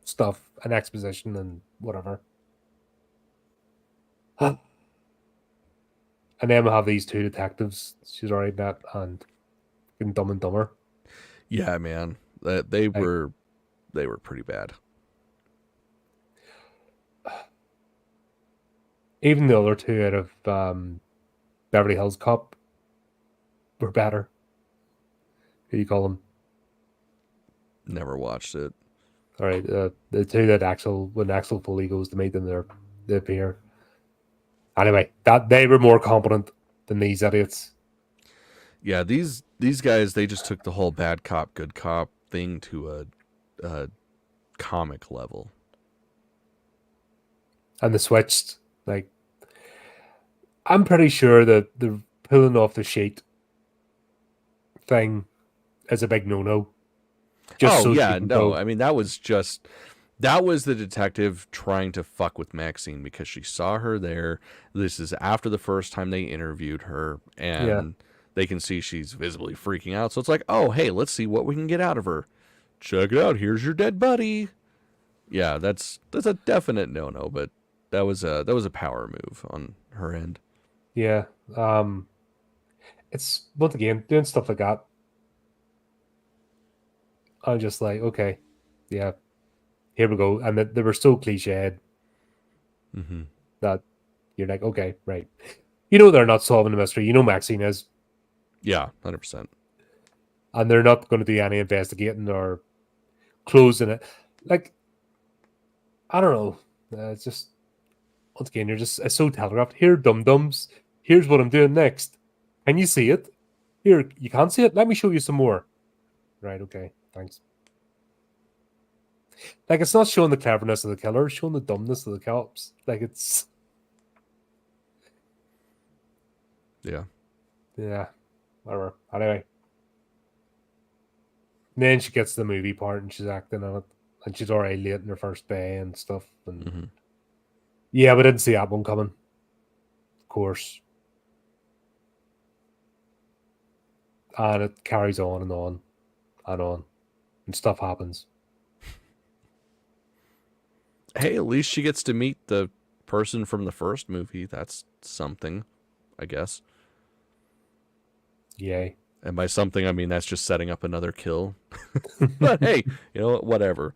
stuff and exposition and whatever. And then we'll have these 2 detectives she's already met and in Dumb and Dumber.
Yeah, man. They were pretty bad.
Even the other two out of Beverly Hills Cop were better. Who do you call them?
Never watched it.
All right, the two that when Axel Foley goes to meet them, they appear. Anyway, that they were more competent than these idiots.
Yeah, these guys, they just took the whole bad cop, good cop thing to a comic level.
And they switched. Like, I'm pretty sure that the pulling off the sheet thing is a big no-no.
Just oh, yeah, no. I mean, that was the detective trying to fuck with MaXXXine because she saw her there. This is after the first time they interviewed her, and they can see she's visibly freaking out. So it's like, oh, hey, let's see what we can get out of her. Check it out. Here's your dead buddy. Yeah, that's a definite no-no, but that was a power move on her end.
Yeah. It's, once again, doing stuff like that. I'm just like, okay, yeah, here we go. And they were so cliched that you're like, okay, right. You know they're not solving the mystery. You know MaXXXine is.
Yeah, 100%.
And they're not going to do any investigating or closing it. Like, I don't know. It's just, once again, it's so telegraphed. Here, dum-dums. Here's what I'm doing next. Can you see it? Here, you can't see it? Let me show you some more. Right, okay, thanks. Like, it's not showing the cleverness of the killer, it's showing the dumbness of the cops. Like, it's...
Yeah.
Yeah. Whatever. Anyway. And then she gets to the movie part and she's acting on it. And she's already late in her first day and stuff. And yeah, we didn't see that one coming. Of course. And it carries on and on and on. And stuff happens.
Hey, at least she gets to meet the person from the first movie. That's something, I guess.
Yay.
And by something, I mean that's just setting up another kill. But hey, you know, whatever.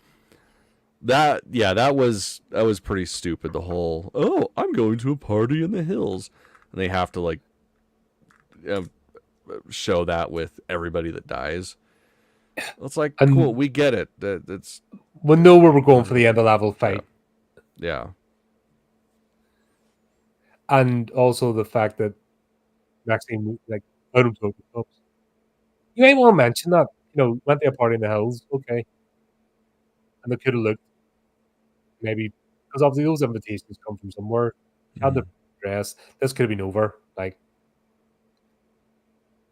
That was pretty stupid. The whole, oh, I'm going to a party in the hills, and they have to like show that with everybody that dies. It's like, and cool, we get it. That's
we know where we're going for the end of level fight.
Yeah.
And also the fact that MaXXXine, like, you may want to mention that, you know, went to a party in the hills, okay. And they could have looked, maybe, because obviously those invitations come from somewhere. Had the dress. This could have been over, like,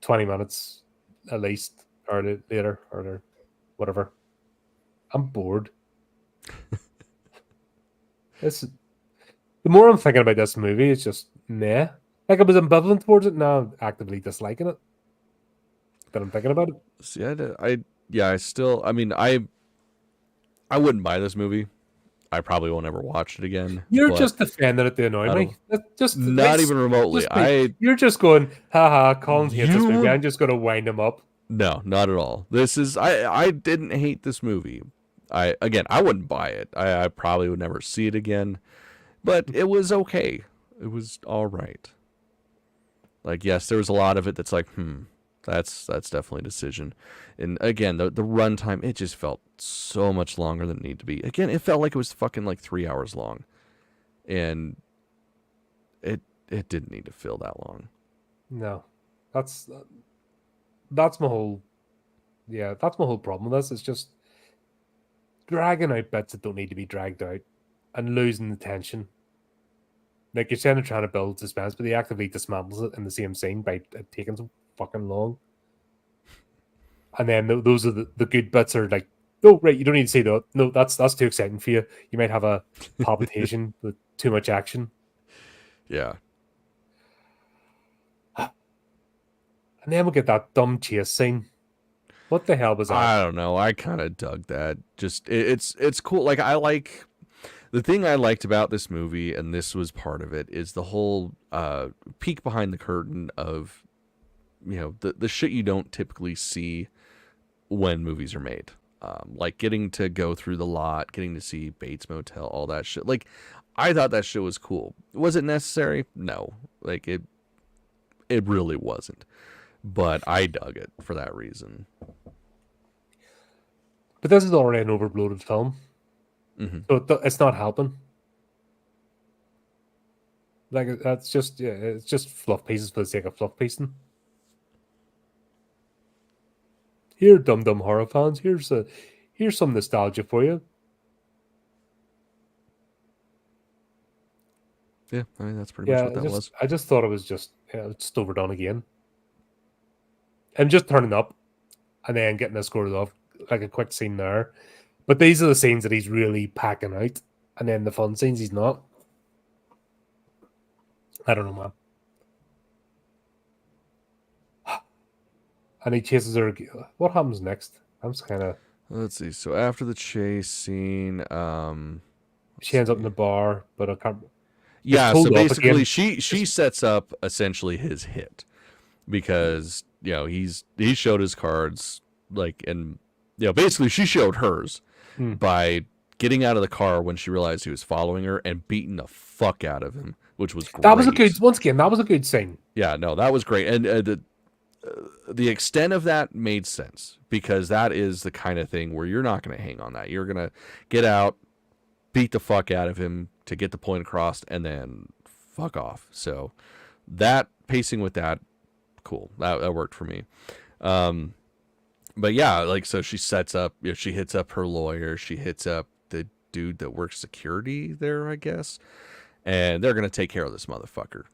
20 minutes at least, or later, or whatever. I'm bored. The more I'm thinking about this movie, it's just meh. Like, I was ambivalent towards it, now I'm actively disliking it. That I'm thinking about it.
See, I wouldn't buy this movie. I probably won't ever watch it again.
You're just defending it to annoy me. Just
not even remotely.
You're just going, haha, Colin hates this movie. I'm just going to wind him up.
No, not at all. This is I didn't hate this movie. I wouldn't buy it. I probably would never see it again. But it was okay. It was all right. Like, yes, there was a lot of it that's like, that's definitely a decision. And again, the runtime, it just felt so much longer than it needed to be. Again, it felt like it was fucking like 3 hours long. And it didn't need to feel that long.
No. That's my whole problem with this. It's just dragging out bits that don't need to be dragged out and losing the tension. Like, you're saying they're trying to build suspense, but they actively dismantles it in the same scene by taking so fucking long. And then those are the good bits are like, oh, right, you don't need to say that. No, that's too exciting for you. You might have a palpitation with too much action.
Yeah.
And then we'll get that dumb chase scene. What the hell was that?
I don't know. I kind of dug that. Just it's cool. Like, the thing I liked about this movie, and this was part of it, is the whole peek behind the curtain of, you know, the shit you don't typically see when movies are made. Like getting to go through the lot, getting to see Bates Motel, all that shit. Like, I thought that shit was cool. Was it necessary? No. Like it really wasn't. But I dug it for that reason.
But this is already an overbloated film,
Mm-hmm.
so it's not helping. Like that's just it's just fluff pieces for the sake of fluff piecing. Here, dum dum horror fans, here's some nostalgia for you.
Yeah, I mean that's pretty much what that was.
I just thought it was just just overdone again. And just turning up and then getting escorted off, like a quick scene there. But these are the scenes that he's really packing out, and then the fun scenes he's not. I don't know, man. And he chases her. What happens next? I'm just kind of.
Let's see. So after the chase scene,
She ends up in the bar, but I can't.
yeah. So
Told off
basically,
again.
she sets up essentially his hit because he showed his cards like and basically she showed hers by getting out of the car when she realized he was following her and beating the fuck out of him, which was great.
That was a good. Once again, that was a good scene.
Yeah, no, that was great, and the extent of that made sense because that is the kind of thing where you're not going to hang on that. You're going to get out, beat the fuck out of him to get the point across, and then fuck off. So that pacing with that, cool. That worked for me. But yeah, like so she sets up. She hits up her lawyer. She hits up the dude that works security there, I guess, and they're going to take care of this motherfucker.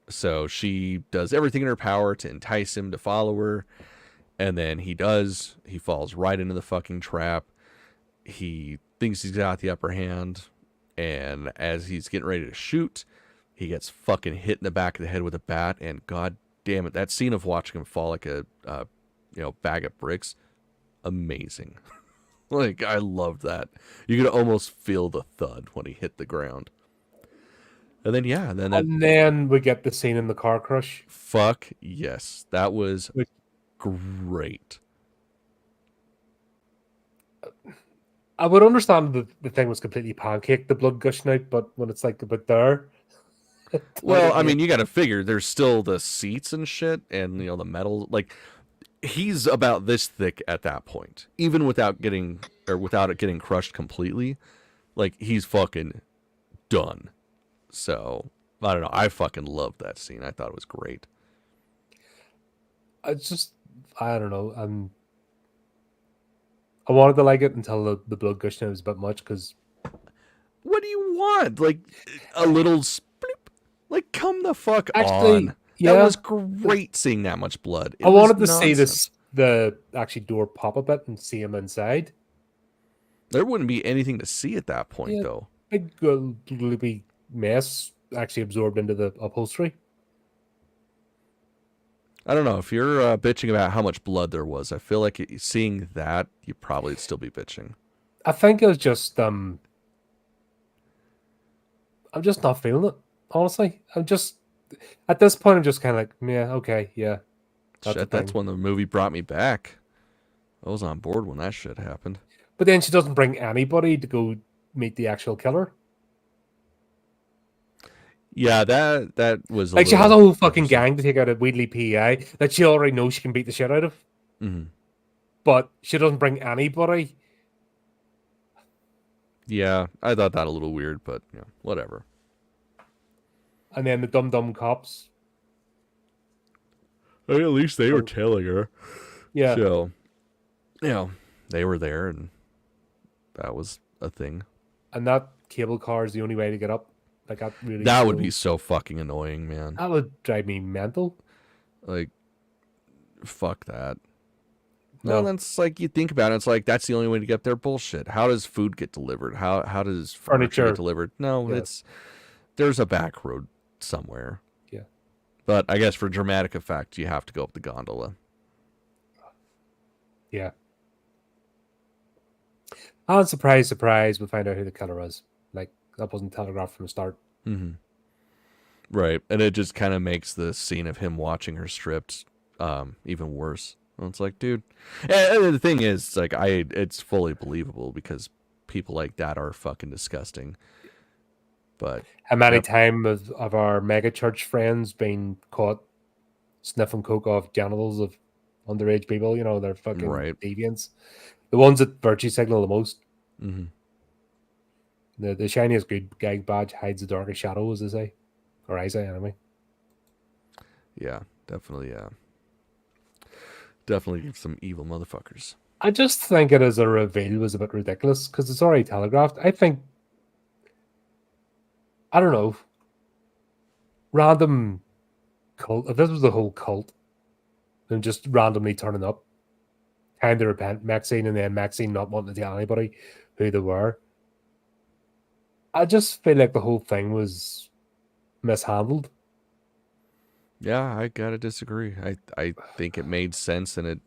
So she does everything in her power to entice him to follow her. And then he does. He falls right into the fucking trap. He thinks he's got the upper hand. And as he's getting ready to shoot, he gets fucking hit in the back of the head with a bat. And god damn it, that scene of watching him fall like a bag of bricks, amazing. Like, I loved that. You could almost feel the thud when he hit the ground. And then
And then we get the scene in the car crash.
Fuck yes, that was great.
I would understand the thing was completely pancaked, the blood gushing out, but when it's like a bit there.
Well, I mean, you got to figure there's still the seats and shit, and the metal. Like, he's about this thick at that point, even without it getting crushed completely. Like, he's fucking done. So I don't know. I fucking loved that scene. I thought it was great.
It's just I don't know. I wanted to like it until the blood gushing was a bit much because.
What do you want? Like a little sploop? Like come the fuck
Actually,
on.
Yeah,
that was great seeing that much blood.
I wanted to see the actually door pop a bit and see him inside.
There wouldn't be anything to see at that point though.
Big gloopy mess actually absorbed into the upholstery.
I don't know if you're bitching about how much blood there was. I feel like seeing that you probably still be bitching.
I think it was just I'm just not feeling it. Honestly, I'm just at this point. I'm just kind of like, yeah, okay, yeah.
That's when the movie brought me back. I was on board when that shit happened.
But then she doesn't bring anybody to go meet the actual killer.
Yeah, that was
like she has a whole fucking gang to take out a Wheatley PI that she already knows she can beat the shit out of.
Mm-hmm.
But she doesn't bring anybody.
Yeah, I thought that a little weird, but whatever.
And then the dumb cops.
I mean, at least they were tailing her.
Yeah.
So, they were there, and that was a thing.
And that cable car is the only way to get up. Like
that would be so fucking annoying, man.
That would drive me mental.
Like, fuck that.
No,
well, that's like you think about it. It's like that's the only way to get there. Bullshit. How does food get delivered? How does furniture get delivered? No, there's a back road somewhere.
Yeah.
But I guess for dramatic effect, you have to go up the gondola.
Yeah. And surprise, we find out who the killer is. Like that wasn't telegraphed from the start.
Mm-hmm. Right, and it just kind of makes the scene of him watching her stripped even worse. And it's like, dude. And the thing is, like, it's fully believable because people like that are fucking disgusting. But
how many
yep.
times of our mega church friends been caught sniffing coke off genitals of underage people? You know, they're fucking
Right.
deviants. The ones that virtue signal the most.
Mm-hmm.
The shiniest good gag badge hides the darkest shadow, as they say. Or I say, anyway.
Yeah, definitely. Yeah, definitely some evil motherfuckers.
I just think it as a reveal was a bit ridiculous because it's already telegraphed. I think, I don't know, random cult. If this was the whole cult, and just randomly turning up, time to repent, MaXXXine, and then MaXXXine not wanting to tell anybody who they were. I just feel like the whole thing was mishandled.
Yeah, I gotta disagree. I think it made sense, and it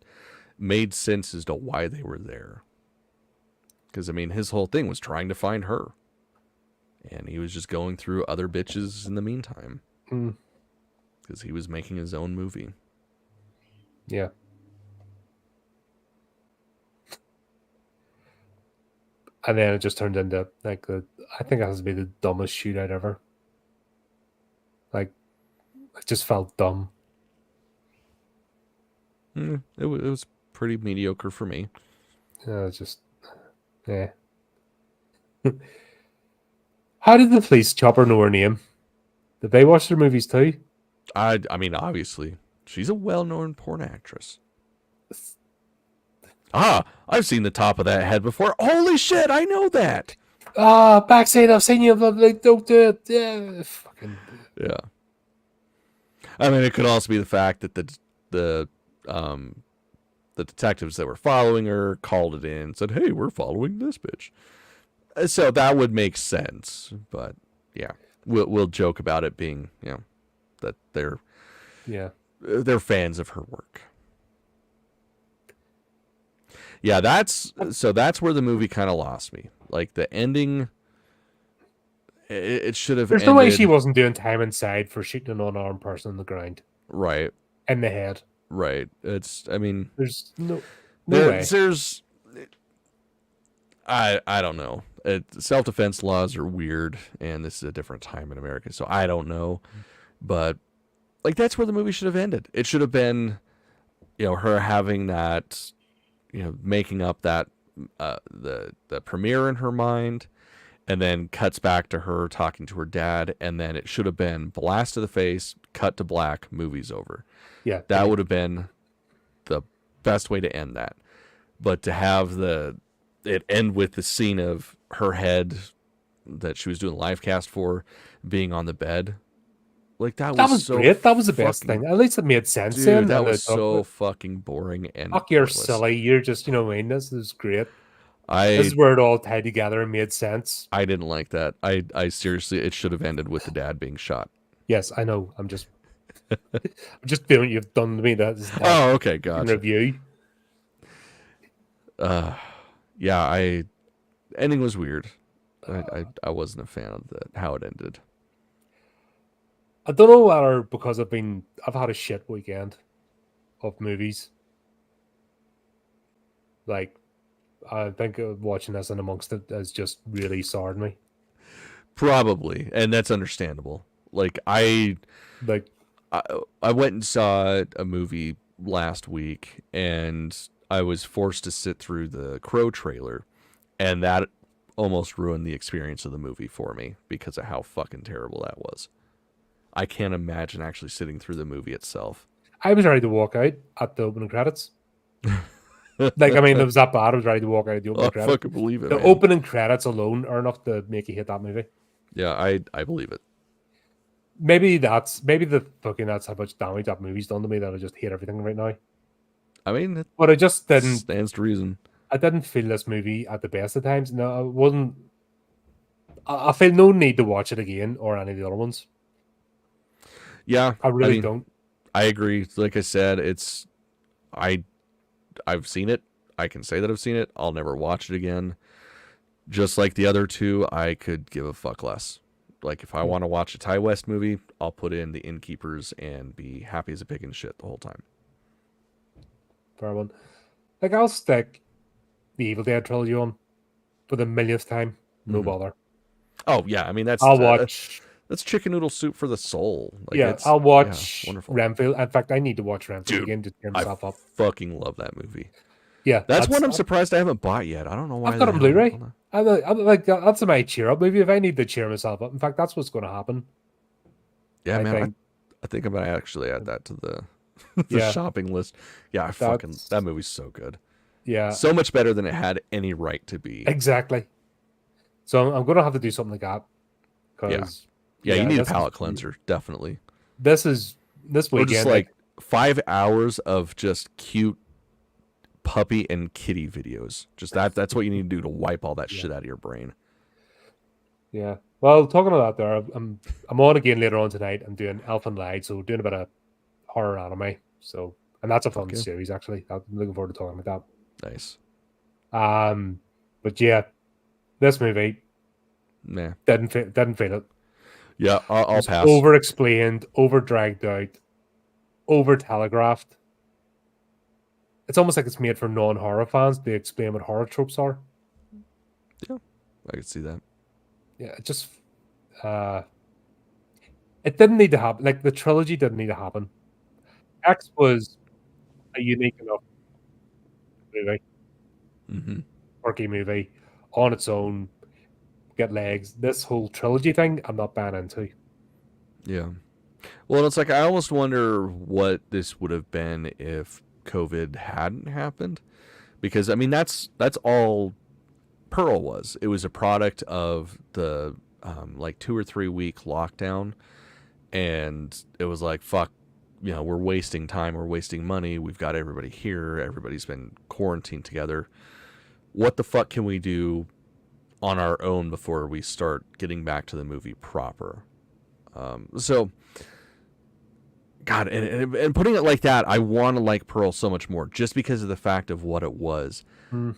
made sense as to why they were there. Because I mean, his whole thing was trying to find her, and he was just going through other bitches in the meantime. Because he was making his own movie.
Yeah. And then it just turned into like I think it has to be the dumbest shootout ever. Like, it just felt dumb.
It was pretty mediocre for me.
It's just, yeah. How did the police chopper know her name? Did they watch their movies too?
I mean, obviously, she's a well-known porn actress. Ah, I've seen the top of that head before. Holy shit, I know that.
Backside, I've seen you. Like, don't do it. Yeah, fucking.
Yeah. I mean, it could also be the fact that the detectives that were following her called it in and said, "Hey, we're following this bitch." So that would make sense. But yeah, we'll joke about it being, that they're fans of her work. Yeah, that's where the movie kind of lost me. Like the ending, it should have.
There's
ended.
no way she wasn't doing time inside for shooting an unarmed person on the ground.
Right.
In the head.
Right. It's. I mean,
there's no way.
There's. I don't know. Self-defense laws are weird, and this is a different time in America, so I don't know. But like that's where the movie should have ended. It should have been, her having that, making up that the premiere in her mind, and then cuts back to her talking to her dad, and then it should have been blast to the face, cut to black, movie's over.
Yeah,
that would have been the best way to end that. But to have it end with the scene of her head that she was doing live cast for being on the bed, like that was so
great. That was the best thing. At least it made sense.
Dude, that was so fucking boring and
fuck, you're silly. You're just, this is great.
This
is where it all tied together and made sense.
I didn't like that. I seriously, it should have ended with the dad being shot.
Yes, I know. I'm just doing what you've done to me.
Oh, okay, gotcha.
Review.
Yeah, ending was weird. I wasn't a fan of how it ended.
I don't know whether because I've had a shit weekend of movies. Like, I think watching this and amongst it has just really soured me.
Probably, and that's understandable. Like I went and saw a movie last week, and I was forced to sit through the Crow trailer, and that almost ruined the experience of the movie for me because of how fucking terrible that was. I can't imagine actually sitting through the movie itself.
I was ready to walk out at the opening credits. Like, I mean, it was that bad. I was ready to walk out of the opening credits.
I fucking believe it.
The opening credits alone are enough to make you hate that movie.
Yeah, I believe it.
Maybe that's how much damage that movie's done to me that I just hate everything right now.
I mean,
but I just didn't.
Stands to reason.
I didn't feel this movie at the best of times. No, I wasn't. I feel no need to watch it again or any of the other ones.
Yeah,
I really don't.
I agree. Like I said, I've seen it. I can say that I've seen it. I'll never watch it again. Just like the other two, I could give a fuck less. Like if I want to watch a Ty West movie, I'll put in The Innkeepers and be happy as a pig in shit the whole time.
Fair one. Like I'll stick the Evil Dead trilogy on for the millionth time. No bother.
Oh yeah, I mean
I'll watch.
that's chicken noodle soup for the soul. Like
Yeah,
it's
I'll
yeah,
watch
wonderful.
Renfield. In fact, I need to watch Renfield
Dude,
again to cheer
I
myself up.
fucking love that movie.
Yeah,
That's one I'm surprised I haven't bought yet. I don't know
I've
why
got
the
it on
hell.
Blu-ray. I'm like that's my cheer up movie. If I need to cheer myself up, in fact, that's what's going to happen.
Yeah,
I
man,
think.
I think I'm gonna actually add that to the the
Yeah,
shopping list. Yeah, that
that's
movie's so good.
yeah,
So much better than it had any right to be.
exactly. So I'm going to have to do something like that
Yeah.
because
Yeah, you
yeah,
need a palate cleanser, definitely.
this is this
Or just
weekend.
like 5 hours of just cute puppy and kitty videos. Just that's what you need to do to wipe all that
Yeah,
shit out of your brain.
yeah. Well, talking about that, there, I'm on again later on tonight. I'm doing Elfen Lied, so doing a bit of horror anime. So, and that's a fun
Fuck yeah.
series actually. I'm looking forward to talking about
Nice.
that. But yeah, this movie
Nah.
didn't feel it.
Yeah,
It
I'll
was
pass.
over explained, over dragged out, over telegraphed. It's almost like it's made for non-horror fans to explain what horror tropes are.
Yeah, I can see that.
Yeah, it just it didn't need to happen. Like the trilogy didn't need to happen. X was a unique enough movie,
Mm-hmm.
quirky movie on its own, get legs. This whole trilogy thing, I'm not buying into.
Yeah. Well, it's like I almost wonder what this would have been if COVID hadn't happened, because I mean that's all Pearl was. It was a product of the like 2 or 3 week lockdown, and it was like fuck, we're wasting time, we're wasting money. We've got everybody here. Everybody's been quarantined together. What the fuck can we do on our own before we start getting back to the movie proper? So God, and putting it like that, I want to like Pearl so much more just because of the fact of what it was.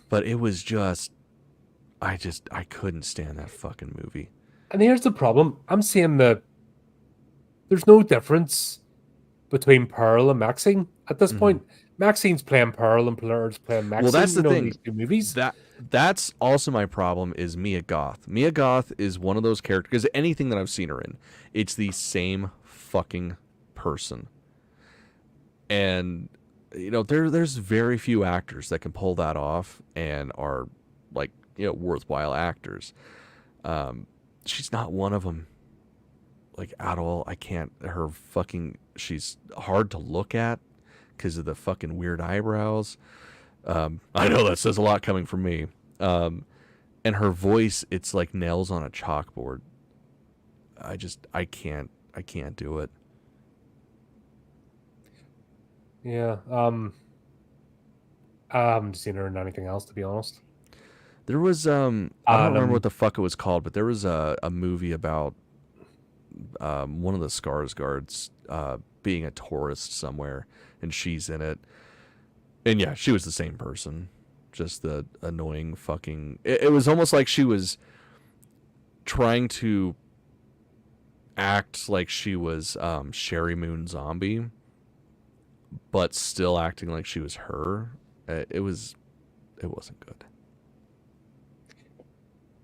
But it was just, I couldn't stand that fucking movie.
And here's the problem. I'm seeing there's no difference between Pearl and MaXXXine at this point. MaXXXine's playing Pearl and Blur's playing MaXXXine.
Well, that's the thing.
These two movies.
That's also my problem is Mia Goth. Mia Goth is one of those characters, because anything that I've seen her in, it's the same fucking person. And there's very few actors that can pull that off and are like worthwhile actors. She's not one of them, like at all. I can't. She's hard to look at because of the fucking weird eyebrows. I know that says a lot coming from me. And her voice, it's like nails on a chalkboard. I can't do it.
Yeah. I haven't seen her in anything else, to be honest.
There was I don't remember what the fuck it was called, but there was a movie about one of the Skarsgårds being a tourist somewhere, and she's in it. And yeah, she was the same person, just the annoying fucking. It was almost like she was trying to act like she was Sherry Moon Zombie, but still acting like she was her. It wasn't good.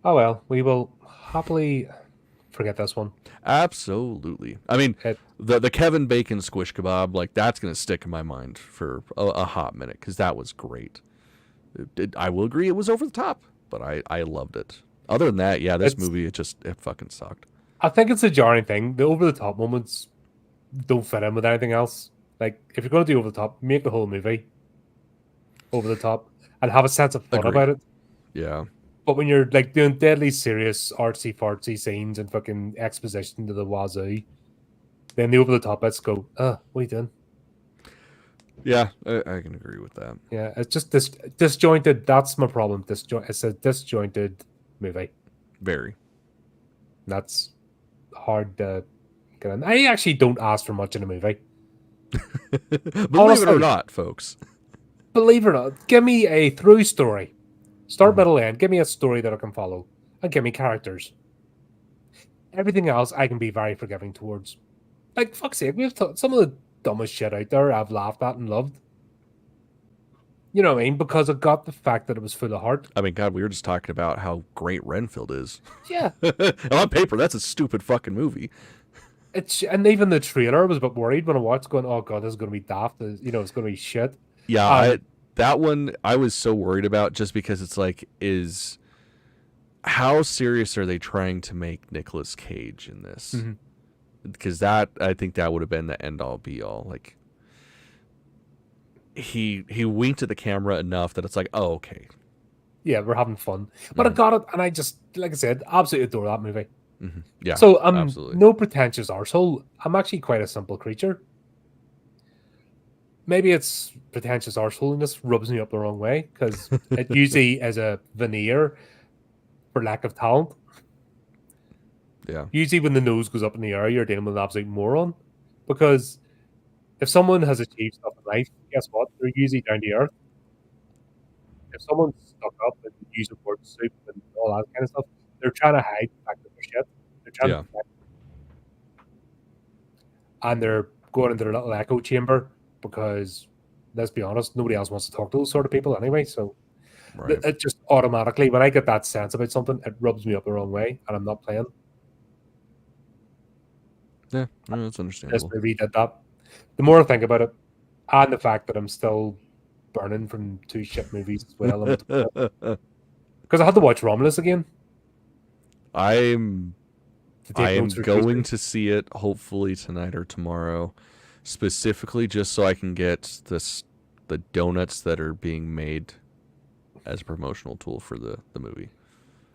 Oh well, we will happily forget this one.
Absolutely. I mean, the Kevin Bacon squish kebab, like that's gonna stick in my mind for a hot minute because that was great. I will agree it was over the top, but I loved it. Other than that, yeah, this movie it fucking sucked.
I think it's a jarring thing. The over the top moments don't fit in with anything else. Like if you're going to do over the top, make the whole movie over the top and have a sense of fun about it.
Yeah.
But when you're like doing deadly serious artsy fartsy scenes and fucking exposition to the wazoo, then the over the top bits go, what are you doing?
Yeah, I can agree with that.
Yeah, it's just disjointed. That's my problem. It's a disjointed movie.
Very.
That's hard to get in. I actually don't ask for much in a movie.
Believe
Honestly,
it or not, folks.
Believe it or not, give me a through story. Start, middle, end. Give me a story that I can follow. And give me characters. Everything else I can be very forgiving towards. Like, fuck's sake, some of the dumbest shit out there I've laughed at and loved. You know what I mean? Because it got the fact that it was full of heart.
I mean, God, we were just talking about how great Renfield is.
Yeah.
On paper, that's a stupid fucking movie.
And even the trailer, I was a bit worried when I watched, going, "Oh god, this is going to be daft. It's going to be shit."
Yeah, that one I was so worried about, just because it's like, how serious are they trying to make Nicolas Cage in this?
Mm-hmm.
Because I think that would have been the end all be all. Like, he winked at the camera enough that it's like, oh, okay.
Yeah, we're having fun. But I got it, and I just, like I said, absolutely adore that movie.
Mm-hmm. Yeah.
So I'm
absolutely.
no pretentious arsehole. I'm actually quite a simple creature. Maybe it's pretentious arseholiness rubs me up the wrong way, because it usually is a veneer for lack of talent.
Yeah.
Usually when the nose goes up in the air, you're dealing with an absolute moron. Because if someone has achieved stuff in life, guess what? They're usually down to earth. If someone's stuck up and using word soup and all that kind of stuff, they're trying to hide the fact that they're shit. They're trying to protect, and they're going into their little echo chamber because, let's be honest, nobody else wants to talk to those sort of people anyway. So it just automatically, when I get that sense about something, it rubs me up the wrong way, and I'm not playing.
Yeah, that's understandable.
This movie did that. The more I think about it, and the fact that I'm still burning from 2 shit movies as well, because I had to watch Romulus again.
I am going to see it hopefully tonight or tomorrow, specifically just so I can get the donuts that are being made as a promotional tool for the movie.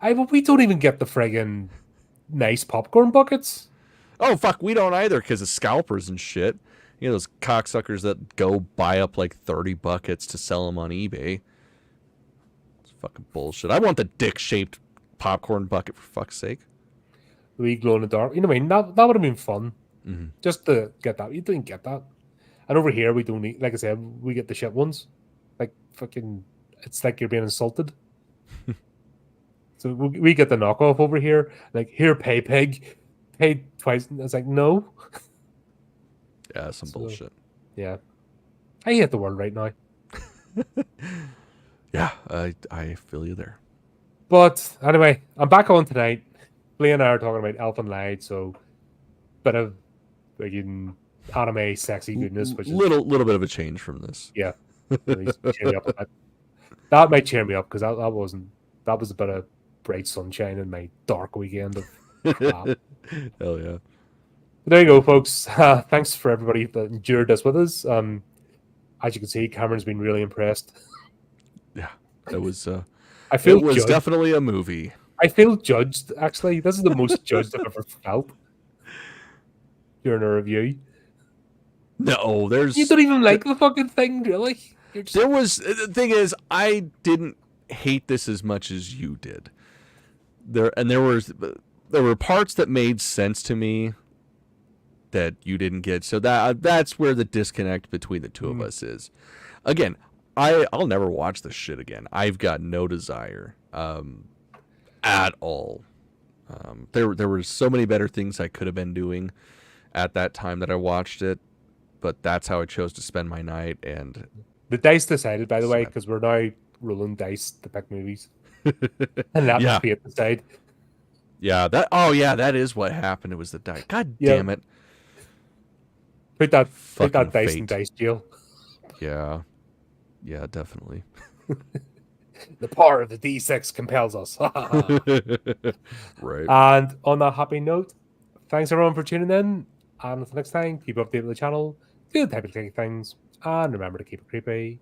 We don't even get the friggin' nice popcorn buckets.
Oh fuck, we don't either, because of scalpers and shit. You know, those cocksuckers that go buy up like 30 buckets to sell them on eBay. It's fucking bullshit. I want the dick-shaped popcorn bucket, for fuck's sake.
We glow in the dark. You know what I mean? That would have been fun.
Mm-hmm.
Just to get that. You didn't get that. And over here, we don't need, like I said, we get the shit ones. Like, fucking, it's like you're being insulted. So we get the knockoff over here. Like, here, pay pig. Pay twice. It's like, no.
Yeah, some bullshit.
Yeah. I hate the world right now.
Yeah, I feel you there.
But anyway, I'm back on tonight. Blaine and I are talking about Elfen Lied, so bit of like anime sexy goodness, which is
little bit of a change from this.
Yeah. That might cheer me up, because that was a bit of bright sunshine in my dark weekend of crap.
Hell yeah.
But there you go, folks. Thanks for everybody that endured this with us. As you can see, Cameron's been really impressed.
Yeah, it was.
It was
judged. Definitely a movie.
I feel judged. Actually, this is the most judged I've ever felt during a review.
No,
you don't even like the fucking thing, really.
The thing is, I didn't hate this as much as you did. There were parts that made sense to me that you didn't get. So that's where the disconnect between the two of us is. Again, I'll never watch this shit again. I've got no desire at all. There were so many better things I could have been doing at that time that I watched it, but that's how I chose to spend my night. And
the dice decided, by the way, because we're now rolling dice to pick movies, and that was fate decide.
Yeah, that is what happened. It was the dice. God damn it!
Put that dice in dice jail.
Yeah, definitely.
The power of the D6 compels us.
Right.
And on that happy note, thanks everyone for tuning in. And until next time, keep updated with the channel, do the type of things, and remember to keep it creepy.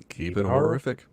Keep it horrific.